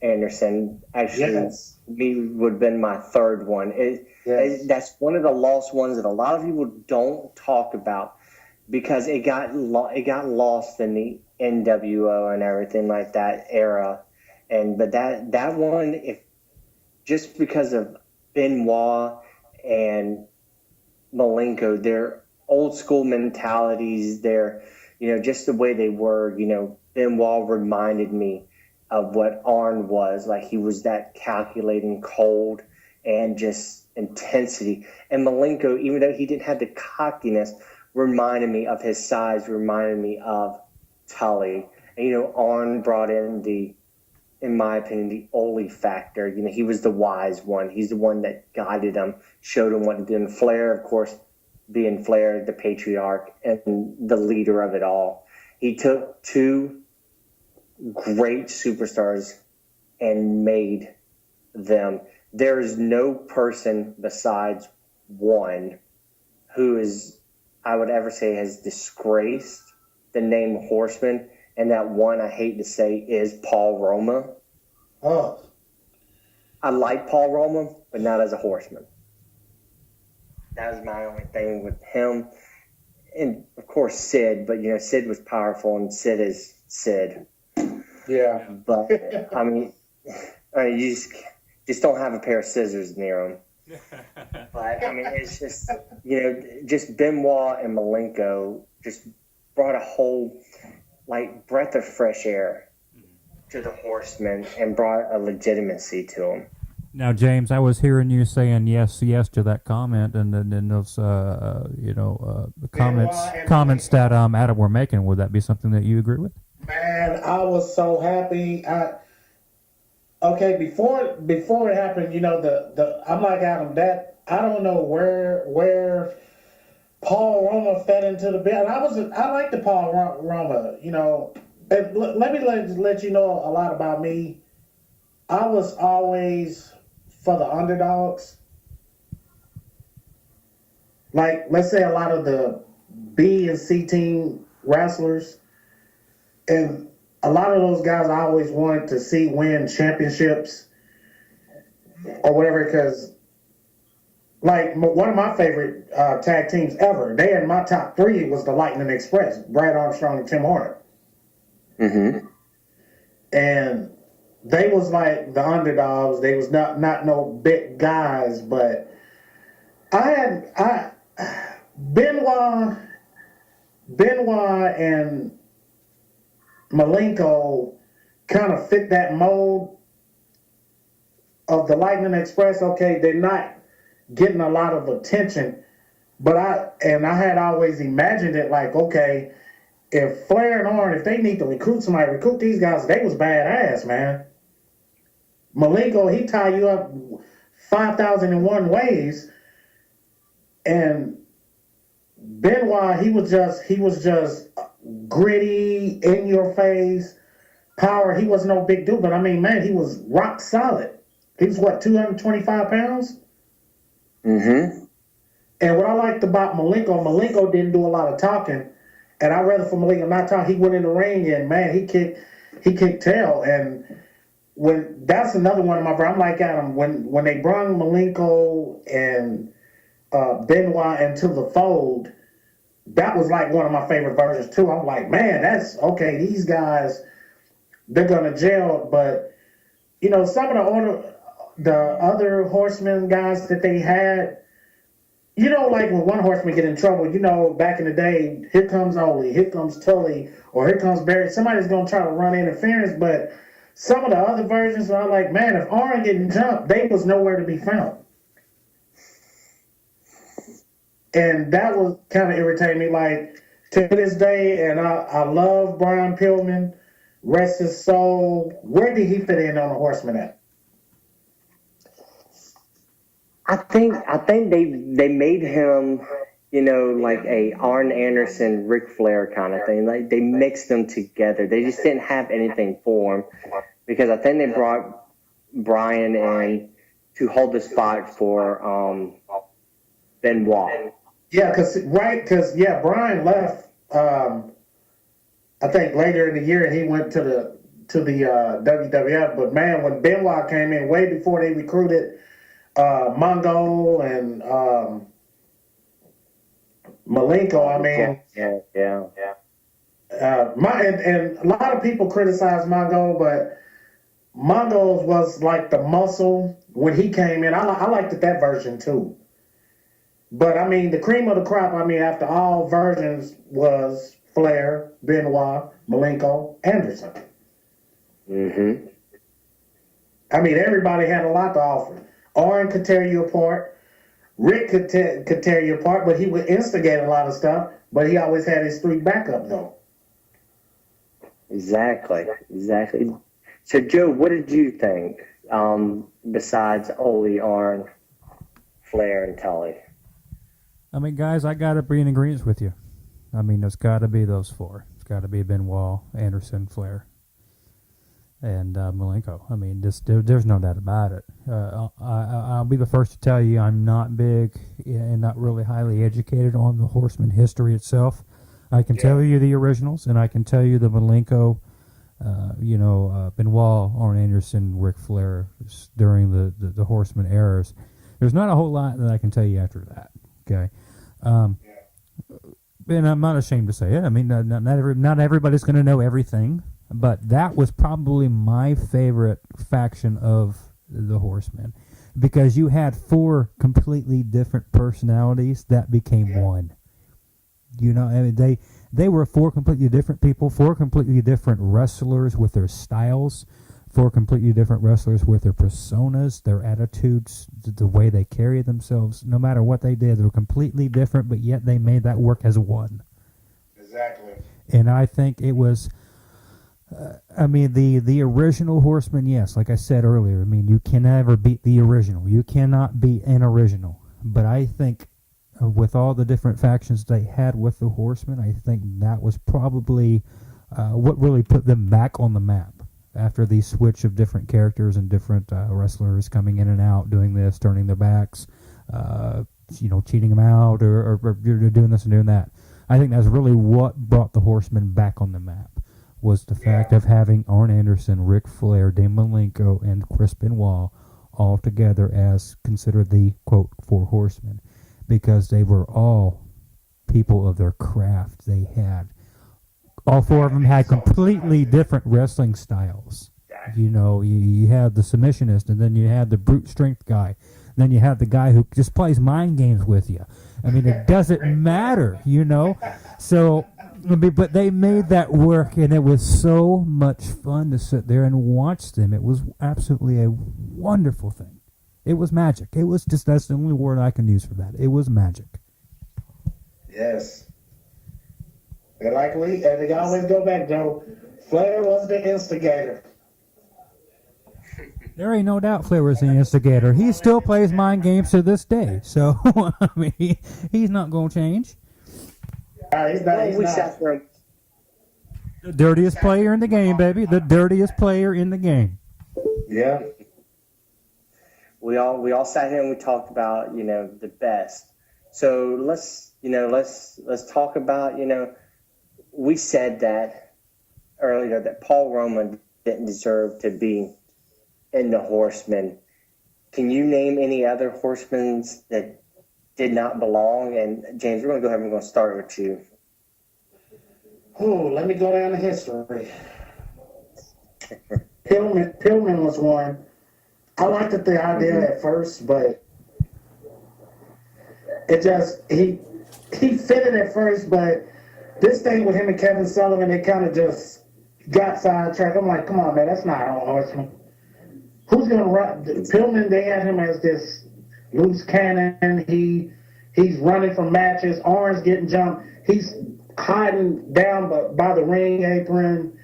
Anderson actually would have been my third one. That's one of the lost ones that a lot of people don't talk about because it got lost in the NWO and everything like that era. But that one, just because of Benoit and Malenko, their old school mentalities, their, just the way they were, Benoit reminded me of what Arn was. Like, he was that calculating, cold, and just intensity. And Malenko, even though he didn't have the cockiness, reminded me of his size, reminded me of Tully. And, Arn brought in my opinion, the Ole factor. He was the wise one. He's the one that guided him, showed him what to do. And Flair, of course, being Flair, the patriarch and the leader of it all. He took two great superstars and made them. There is no person besides one who I would ever say, has disgraced the name Horseman. And that one, I hate to say, is Paul Roma. Oh. I like Paul Roma, but not as a Horseman. That was my only thing with him. And, of course, Sid. But, Sid was powerful, and Sid is Sid. Yeah. But, you just don't have a pair of scissors near him. But, it's just, just Benoit and Malenko just brought a whole breath of fresh air to the Horsemen and brought a legitimacy to them. Now, James, I was hearing you saying yes to that comment, and then those comments that Adam were making. Would that be something that you agree with? Man, I was so happy. Before it happened, I'm like Adam. That I don't know where Paul Roma fed into the bed. I like the Paul Roma. And let me let you know a lot about me. I was always for the underdogs. Like, let's say a lot of the B and C team wrestlers, and a lot of those guys I always wanted to see win championships or whatever, because like one of my favorite tag teams ever, they in my top three was the Lightning Express, Brad Armstrong and Tim Horner. Mm-hmm. And they was like the underdogs. They was not no big guys, but Benoit and Malenko kind of fit that mold of the Lightning Express. Okay, they're not getting a lot of attention, but I had always imagined it like, okay, if Flair and Arn, if they need to recruit somebody, recruit these guys. They was badass, man. Malenko, he tie you up 5,001 ways, and Benoit, he was just gritty, in your face, power. He was no big dude, but I mean, man, he was rock solid. He was what, 225 pounds? Mm-hmm. And what I liked about Malenko didn't do a lot of talking, and I'd rather for Malenko not talk. He went in the ring and man, he kicked tail. And that's another one of my. I'm like Adam, when they brought Malenko and Benoit into the fold, that was like one of my favorite versions too. I'm like, man, that's okay. These guys, they're gonna gel, but some of the other horsemen guys that they had, like when one horseman get in trouble, back in the day, here comes Ole, here comes Tully, or here comes Barry. Somebody's gonna try to run interference, but some of the other versions are like, man, if Arn getting jumped, they was nowhere to be found. And that was kind of irritating me. Like, to this day, and I love Brian Pillman, rest his soul. Where did he fit in on the Horseman at? I think they made him, like a Arn Anderson, Ric Flair kind of thing. Like they mixed them together. They just didn't have anything for him, because I think they brought Brian in to hold the spot for Benoit. Yeah, because Brian left. I think later in the year he went to the WWF. But man, when Benoit came in, way before they recruited Mongo and Malenko, I mean, yeah. And a lot of people criticize Mongo, but Mongo was like the muscle when he came in. I liked that version too. But I mean, the cream of the crop, I mean, after all versions was Flair, Benoit, Malenko, Anderson. Mm-hmm. I mean, everybody had a lot to offer. Arn could tear you apart. Rick could tear you apart, but he would instigate a lot of stuff. But he always had his three backup, though. Exactly. So, Joe, what did you think besides Ole, Arn, Flair, and Tully? I mean, guys, I got to be in agreement with you. I mean, there's got to be those four. It's got to be Benoit, Anderson, Flair, and Malenko. I mean, there's no doubt about it. I'll be the first to tell you I'm not big and not really highly educated on the Horseman history itself. I can tell you the originals, and I can tell you the Malenko, Benoit, Arn Anderson, Ric Flair during the Horseman eras. There's not a whole lot that I can tell you after that. Okay. And I'm not ashamed to say it. I mean, not everybody's going to know everything, but that was probably my favorite faction of the Horsemen, because you had four completely different personalities that became one. I mean, they were four completely different people, four completely different wrestlers with their styles, four completely different wrestlers with their personas, their attitudes, the way they carried themselves. No matter what they did, they were completely different, but yet they made that work as one. Exactly. And I think it was, the original Horseman, yes, like I said earlier, I mean, you can never beat the original. You cannot beat an original. But I think with all the different factions they had with the Horsemen, I think that was probably what really put them back on the map. After the switch of different characters and different wrestlers coming in and out, doing this, turning their backs, cheating them out, or doing this and doing that. I think that's really what brought the Horsemen back on the map, was the fact of having Arn Anderson, Ric Flair, Dean Malenko, and Chris Benoit all together as considered the, quote, Four Horsemen, because they were all people of their craft. They had, all four of them had completely different wrestling styles. You had the submissionist, and then you had the brute strength guy. Then you have the guy who just plays mind games with you. I mean, it doesn't matter, So, but they made that work, and it was so much fun to sit there and watch them. It was absolutely a wonderful thing. It was magic. It was just, that's the only word I can use for that. It was magic. Yes. And they always go back, Joe. Flair was the instigator. There ain't no doubt Flair was the instigator. He still plays mind games to this day. So, I mean, he's not going to change. He's not. The dirtiest player in the game, baby. The dirtiest player in the game. Yeah. We all sat here and we talked about, the best. So let's talk about, we said that earlier that Paul Roman didn't deserve to be in the Horsemen. Can you name any other Horsemen that did not belong? And James, we're going to go ahead and we're going to start with you. Oh, let me go down to history. Pillman was one. I liked the idea at first, but it just he fitted at first, but this thing with him and Kevin Sullivan, it kind of just got sidetracked. I'm like, come on, man, that's not a Horseman. Who's gonna run? Pillman, they had him as this loose cannon. He's running from matches. Arn's getting jumped. He's hiding down by the ring apron.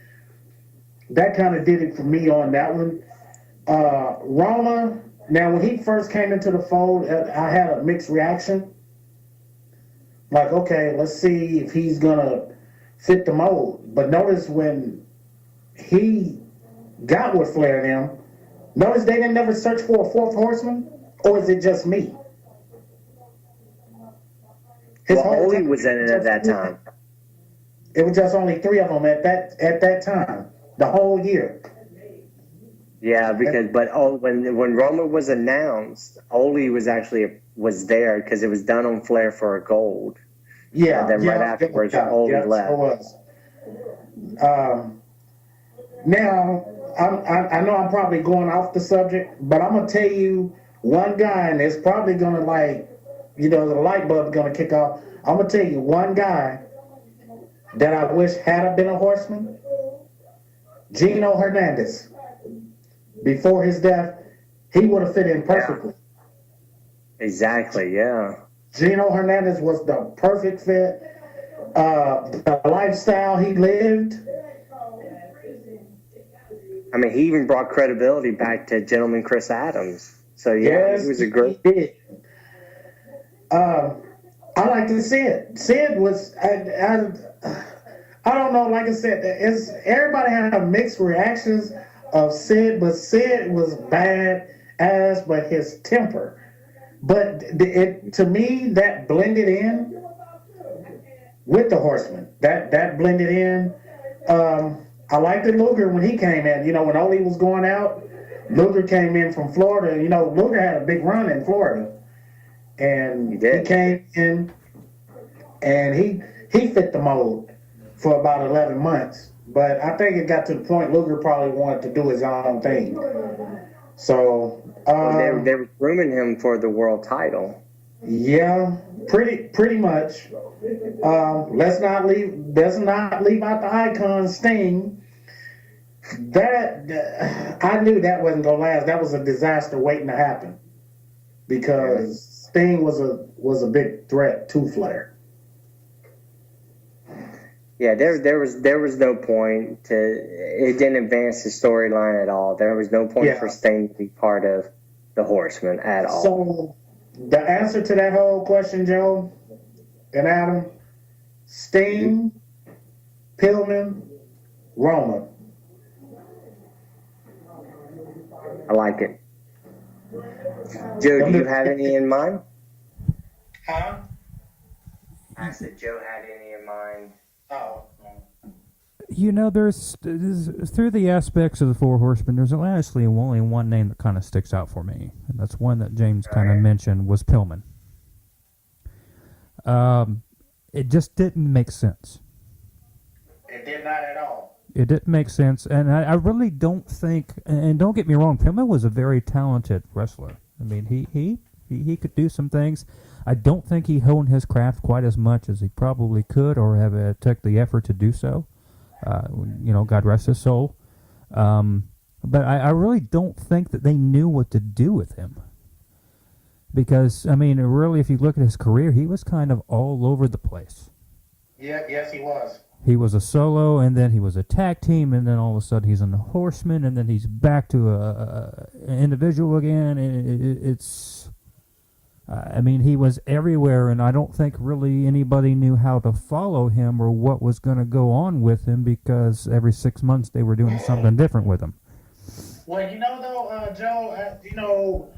That kind of did it for me on that one. Roma, now when he first came into the fold, I had a mixed reaction. Like, okay, let's see if he's gonna fit the mold. But notice when he got with Flair and them, notice they didn't never search for a fourth Horseman, or is it just me? Ole was in it at that time. It was just only three of them at that time, the whole year. Yeah, when Roma was announced, Ole was there because it was done on Flair for a gold. Yeah. And then right afterwards, Ole left. It was. Now, I know I'm probably going off the subject, but I'm gonna tell you one guy, and it's probably gonna the light bulb gonna kick off. I'm gonna tell you one guy that I wish had been a Horseman. Gino Hernandez. Before his death, he would have fit in perfectly. Yeah. Exactly, yeah. Gino Hernandez was the perfect fit. The lifestyle he lived. I mean, he even brought credibility back to Gentleman Chris Adams. So, yeah, yes, he was a great... He did. I like to see it. Sid was... I don't know, like I said, everybody had mixed reactions of Sid, but Sid was bad ass, but his temper. But to me, that blended in with the Horsemen. That blended in. I liked the Luger when he came in. When Ole was going out, Luger came in from Florida. Luger had a big run in Florida. And he came in, and he fit the mold for about 11 months. But I think it got to the point Luger probably wanted to do his own thing. So they were grooming him for the world title. Yeah, pretty much. Let's not leave out the icon Sting. That I knew that wasn't gonna last. That was a disaster waiting to happen because Sting was a big threat to Flair. Yeah, there was no point to it. Didn't advance the storyline at all. There was no point for Sting to be part of the Horsemen at all. So The answer to that whole question, Joe and Adam, Sting, Pillman, Roma. I like it. Joe, do you have any in mind? Huh? I said Joe had any in mind. Oh. You know, there's through the aspects of the Four Horsemen, there's honestly only one name that kind of sticks out for me, and that's one that James kind of mentioned was Pillman. It just didn't make sense. It did not at all. It didn't make sense, and I really don't think. And don't get me wrong, Pillman was a very talented wrestler. I mean, he could do some things. I don't think he honed his craft quite as much as he probably could, or have took the effort to do so. God rest his soul. But I really don't think that they knew what to do with him. Because, I mean, really, if you look at his career, he was kind of all over the place. Yeah, yes, he was. He was a solo, and then he was a tag team, and then all of a sudden he's in the Horsemen, and then he's back to an individual again. He was everywhere, and I don't think really anybody knew how to follow him or what was going to go on with him, because every 6 months they were doing something different with him. Well, though, Joe,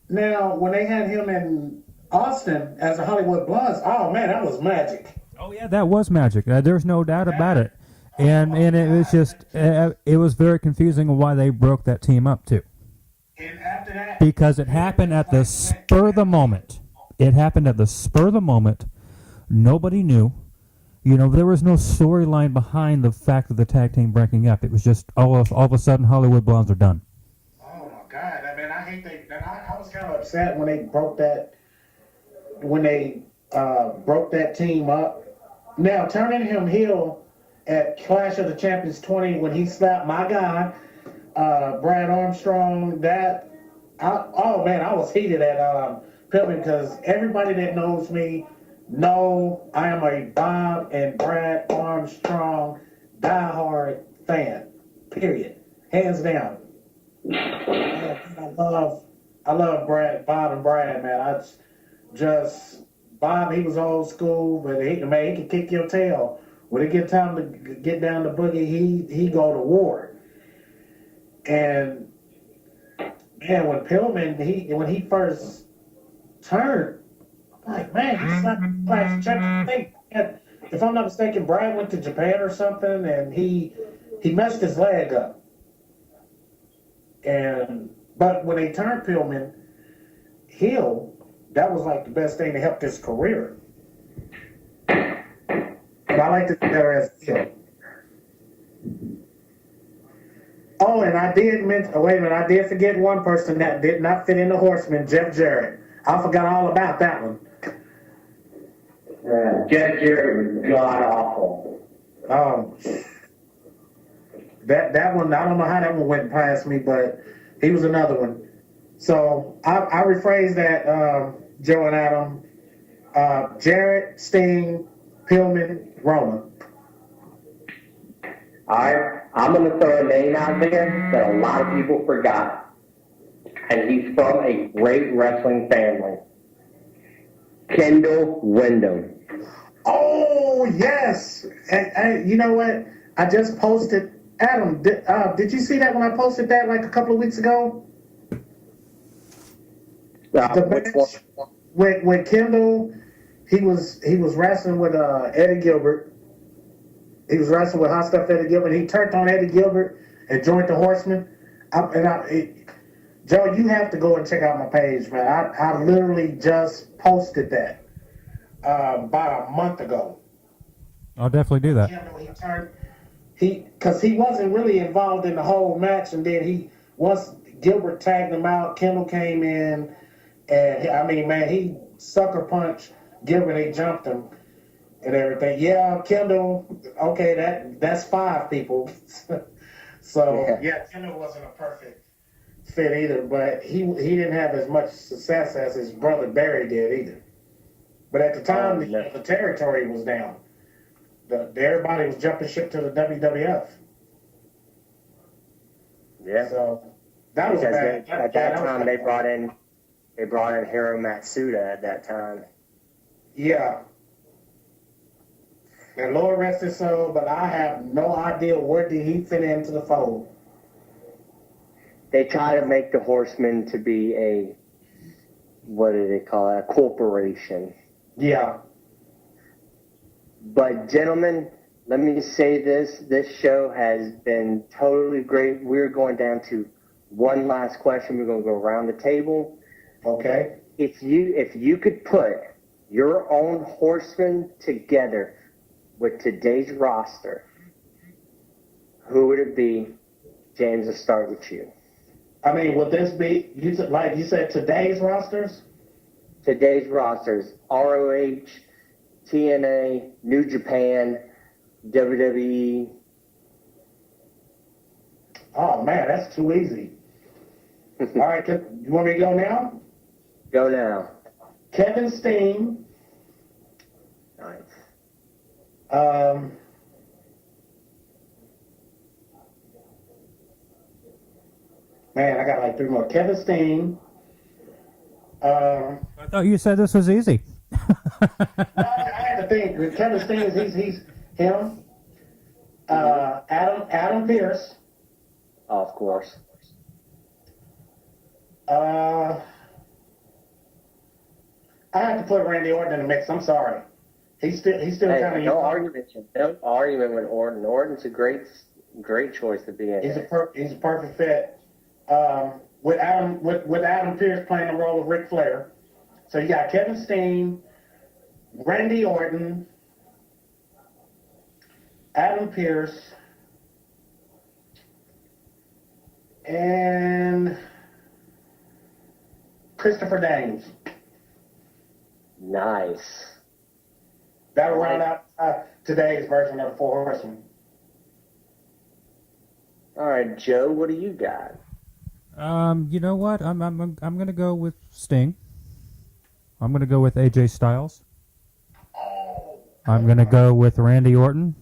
now when they had him in Austin as a Hollywood Bloods, oh man, that was magic. Oh yeah, that was magic. There's no doubt about it. And it was just it was very confusing why they broke that team up too. And after that, Because it happened at the spur of the moment. It happened at the spur of the moment. Nobody knew. There was no storyline behind the fact of the tag team breaking up. It was just all of a sudden Hollywood Blondes are done. oh my God! I mean, I hate that. I was kind of upset when they broke that. When they broke that team up. Now turning him heel at Clash of the Champions 20 when he slapped my guy, Brad Armstrong. I was heated at Pillman, because everybody that knows me know I am a Bob and Brad Armstrong diehard fan. Period. Hands down. I love Bob and Brad, man. Bob, he was old school, but he could kick your tail. When it get time to get down to boogie, he go to war. And man, when Pillman, when he first turned, I'm like, man, he's not Clash Champion. I think, if I'm not mistaken, Brad went to Japan or something, and he messed his leg up. But when they turned Pillman heel, that was like the best thing to help his career. But I like to do that as heel. Oh, and I did forget one person that did not fit in the Horsemen, Jeff Jarrett. I forgot all about that one. Jeff Jarrett was god awful. That one, I don't know how that one went past me, but he was another one. So I rephrased that, Joe and Adam. Jarrett, Sting, Pillman, Roma. All right, I'm going to throw a name out there that a lot of people forgot. And he's from a great wrestling family. Kendall Windham. Oh, yes. And you know what? I just posted, Adam, did you see that when I posted that like a couple of weeks ago? The match with Kendall, he was wrestling with Eddie Gilbert. He was wrestling with Hot Stuff Eddie Gilbert. He turned on Eddie Gilbert and joined the Horsemen. Joe, you have to go and check out my page, man. I literally just posted that about a month ago. I'll definitely do that. Because he wasn't really involved in the whole match, and then once Gilbert tagged him out, Kendall came in, and he sucker punched Gilbert. He jumped him and everything. Yeah, Kendall. Okay, that's 5 people. So yeah, Kendall wasn't a perfect fit either, but he didn't have as much success as his brother Barry did either. But at the time, the territory was down. Everybody was jumping ship to the WWF. Yeah. So that was because bad. at that time they brought in They brought in Hiro Matsuda at that time. Yeah. And Lord rest his soul, but I have no idea where did he fit into the fold. They try to make the Horsemen to be a, what do they call it, a corporation. Yeah. But gentlemen, let me say this show has been totally great. We're going down to one last question. We're going to go around the table. Okay. If you could put your own Horsemen together with today's roster, who would it be? James, let's start with you. I mean, would this be, like you said, today's rosters? Today's rosters, ROH, TNA, New Japan, WWE. Oh, man, that's too easy. All right, you want me to go now? Go now. Kevin Steen. Nice. Man, I got like three more. Kevin Steen. I thought you said this was easy. I had to think. With Kevin Steen, he's him. Adam Pearce. Of course. I have to put Randy Orton in the mix. I'm sorry. He's still kind of no argument with Orton. Orton's a great choice to be in. He's a perfect fit. With Adam Pearce playing the role of Ric Flair. So you got Kevin Steen, Randy Orton, Adam Pearce, and Christopher Daniels. Nice. That'll round out today's version of the Four Horsemen. All right, Joe, what do you got? You know what? I'm gonna go with Sting. I'm gonna go with AJ Styles. I'm gonna go with Randy Orton,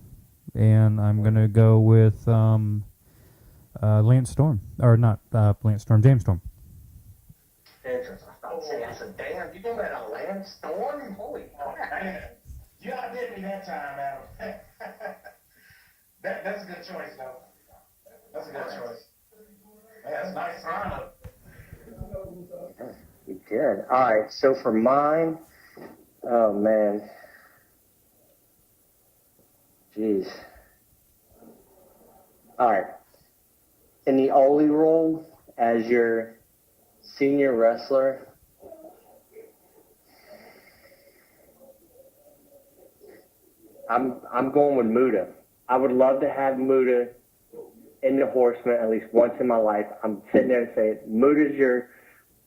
and I'm gonna go with Lance Storm, or not Lance Storm, James Storm. Interesting. I said, damn, you got a Lance Storm? Holy crap. You outdid me that time, Adam. That's a good choice, though. That's a good choice. Man, that's a nice lineup. You did. All right, so for mine, oh, man. Jeez. All right. In the Oli role as your senior wrestler, I'm going with Muda. I would love to have Muda in the Horsemen at least once in my life. I'm sitting there and saying, Muda's your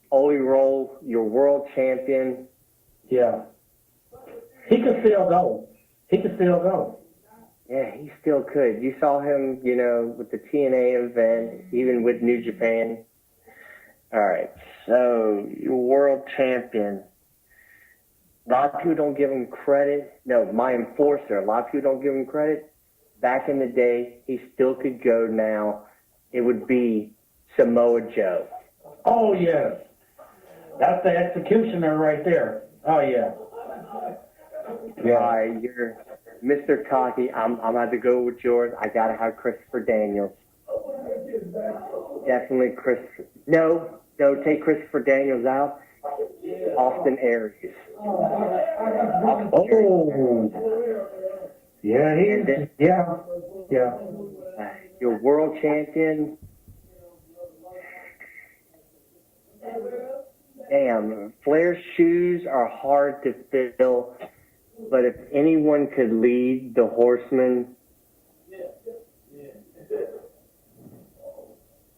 Oli role, your world champion. Yeah. He could still go. Yeah, he still could. You saw him, with the TNA event, even with New Japan. All right, so your world champion. A lot of people don't give him credit. No, my enforcer. A lot of people don't give him credit. Back in the day, he still could go now. It would be Samoa Joe. Oh, yeah. That's the executioner right there. Oh, yeah. Yeah, you're Mr. Cocky. I'm going to go with yours. I got to have Christopher Daniels. Definitely Christopher. No, take Christopher Daniels out. Austin Aries. Yeah, yeah. Your world champion. Damn, Flair's shoes are hard to fill, but if anyone could lead the Horsemen,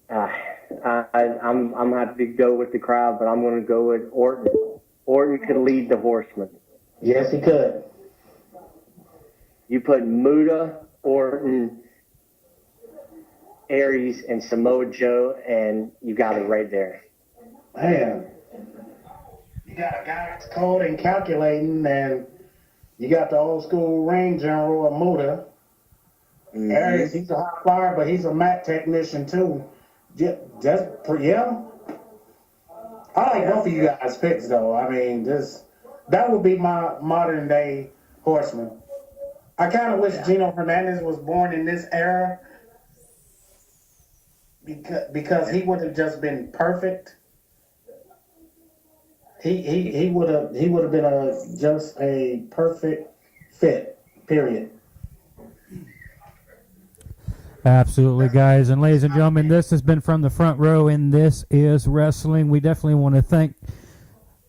I'm happy to go with the crowd, but I'm going to go with Orton. Orton could lead the Horsemen. Yes, he could. You put Muda, Orton, Aries, and Samoa Joe, and you got it right there. Man, you got a guy that's cold and calculating, and you got the old school ring general of Muda. Mm-hmm. Aries, he's a high flyer, but he's a mat technician too. Yeah. I like both of you guys' picks, though. I mean, that would be my modern day horseman. I kind of wish Gino Hernandez was born in this era because he would have just been perfect. He would have been just a perfect fit. Period. Absolutely, guys. And ladies and gentlemen, this has been From the Front Row, and this is Wrestling. We definitely want to thank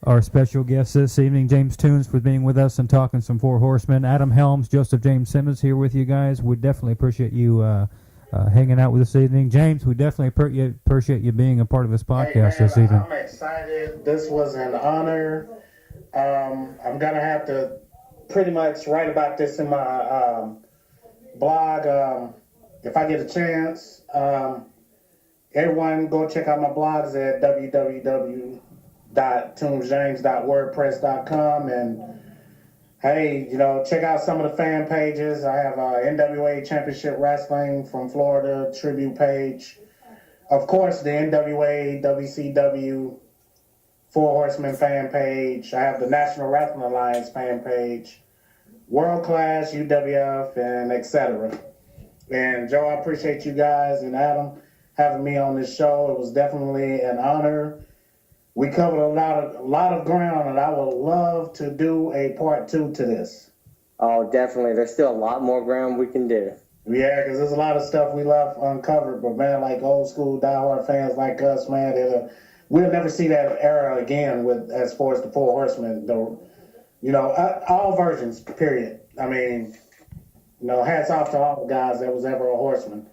our special guest this evening, James Toombs, for being with us and talking some Four Horsemen. Adam Helms, Joseph James Simmons here with you guys. We definitely appreciate you hanging out with us this evening. James, we definitely appreciate you being a part of this podcast this evening. I'm excited. This was an honor. I'm going to have to pretty much write about this in my blog if I get a chance. Everyone go check out my blogs at www.tombsjames.wordpress.com, and hey, check out some of the fan pages. I have NWA Championship Wrestling from Florida tribute page. Of course, the NWA WCW Four Horsemen fan page. I have the National Wrestling Alliance fan page, World Class, UWF, and etc. And Joe, I appreciate you guys and Adam having me on this show. It was definitely an honor. We covered a lot of ground, and I would love to do a part 2 to this. Oh, definitely. There's still a lot more ground we can do. Yeah, because there's a lot of stuff we left uncovered. But man, like old school diehard fans like us, man, we'll never see that era again with as far as the Four Horsemen. Though, all versions. Period. I mean, hats off to all the guys that was ever a horseman.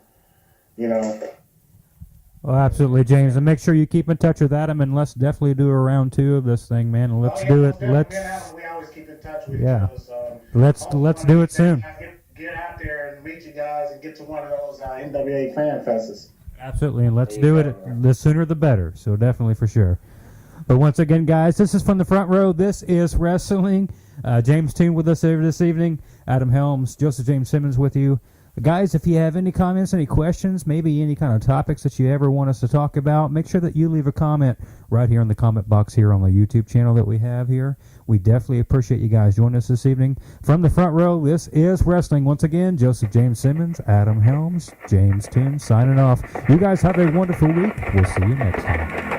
Well, absolutely, James. And make sure you keep in touch with Adam, and let's definitely do a round 2 of this thing, man. And let's do it. We always keep in touch with each other. So let's do it soon. Get out there and meet you guys and get to one of those NWA fan fests. Absolutely, and let's do it. The sooner the better. So definitely for sure. But once again, guys, this is From the Front Row. This is Wrestling. James Toon with us here this evening. Adam Helms, Joseph James Simmons with you. Guys, if you have any comments, any questions, maybe any kind of topics that you ever want us to talk about, make sure that you leave a comment right here in the comment box here on the YouTube channel that we have here. We definitely appreciate you guys joining us this evening. From the Front Row, this is Wrestling. Once again, Joseph James Simmons, Adam Helms, James Toon signing off. You guys have a wonderful week. We'll see you next time.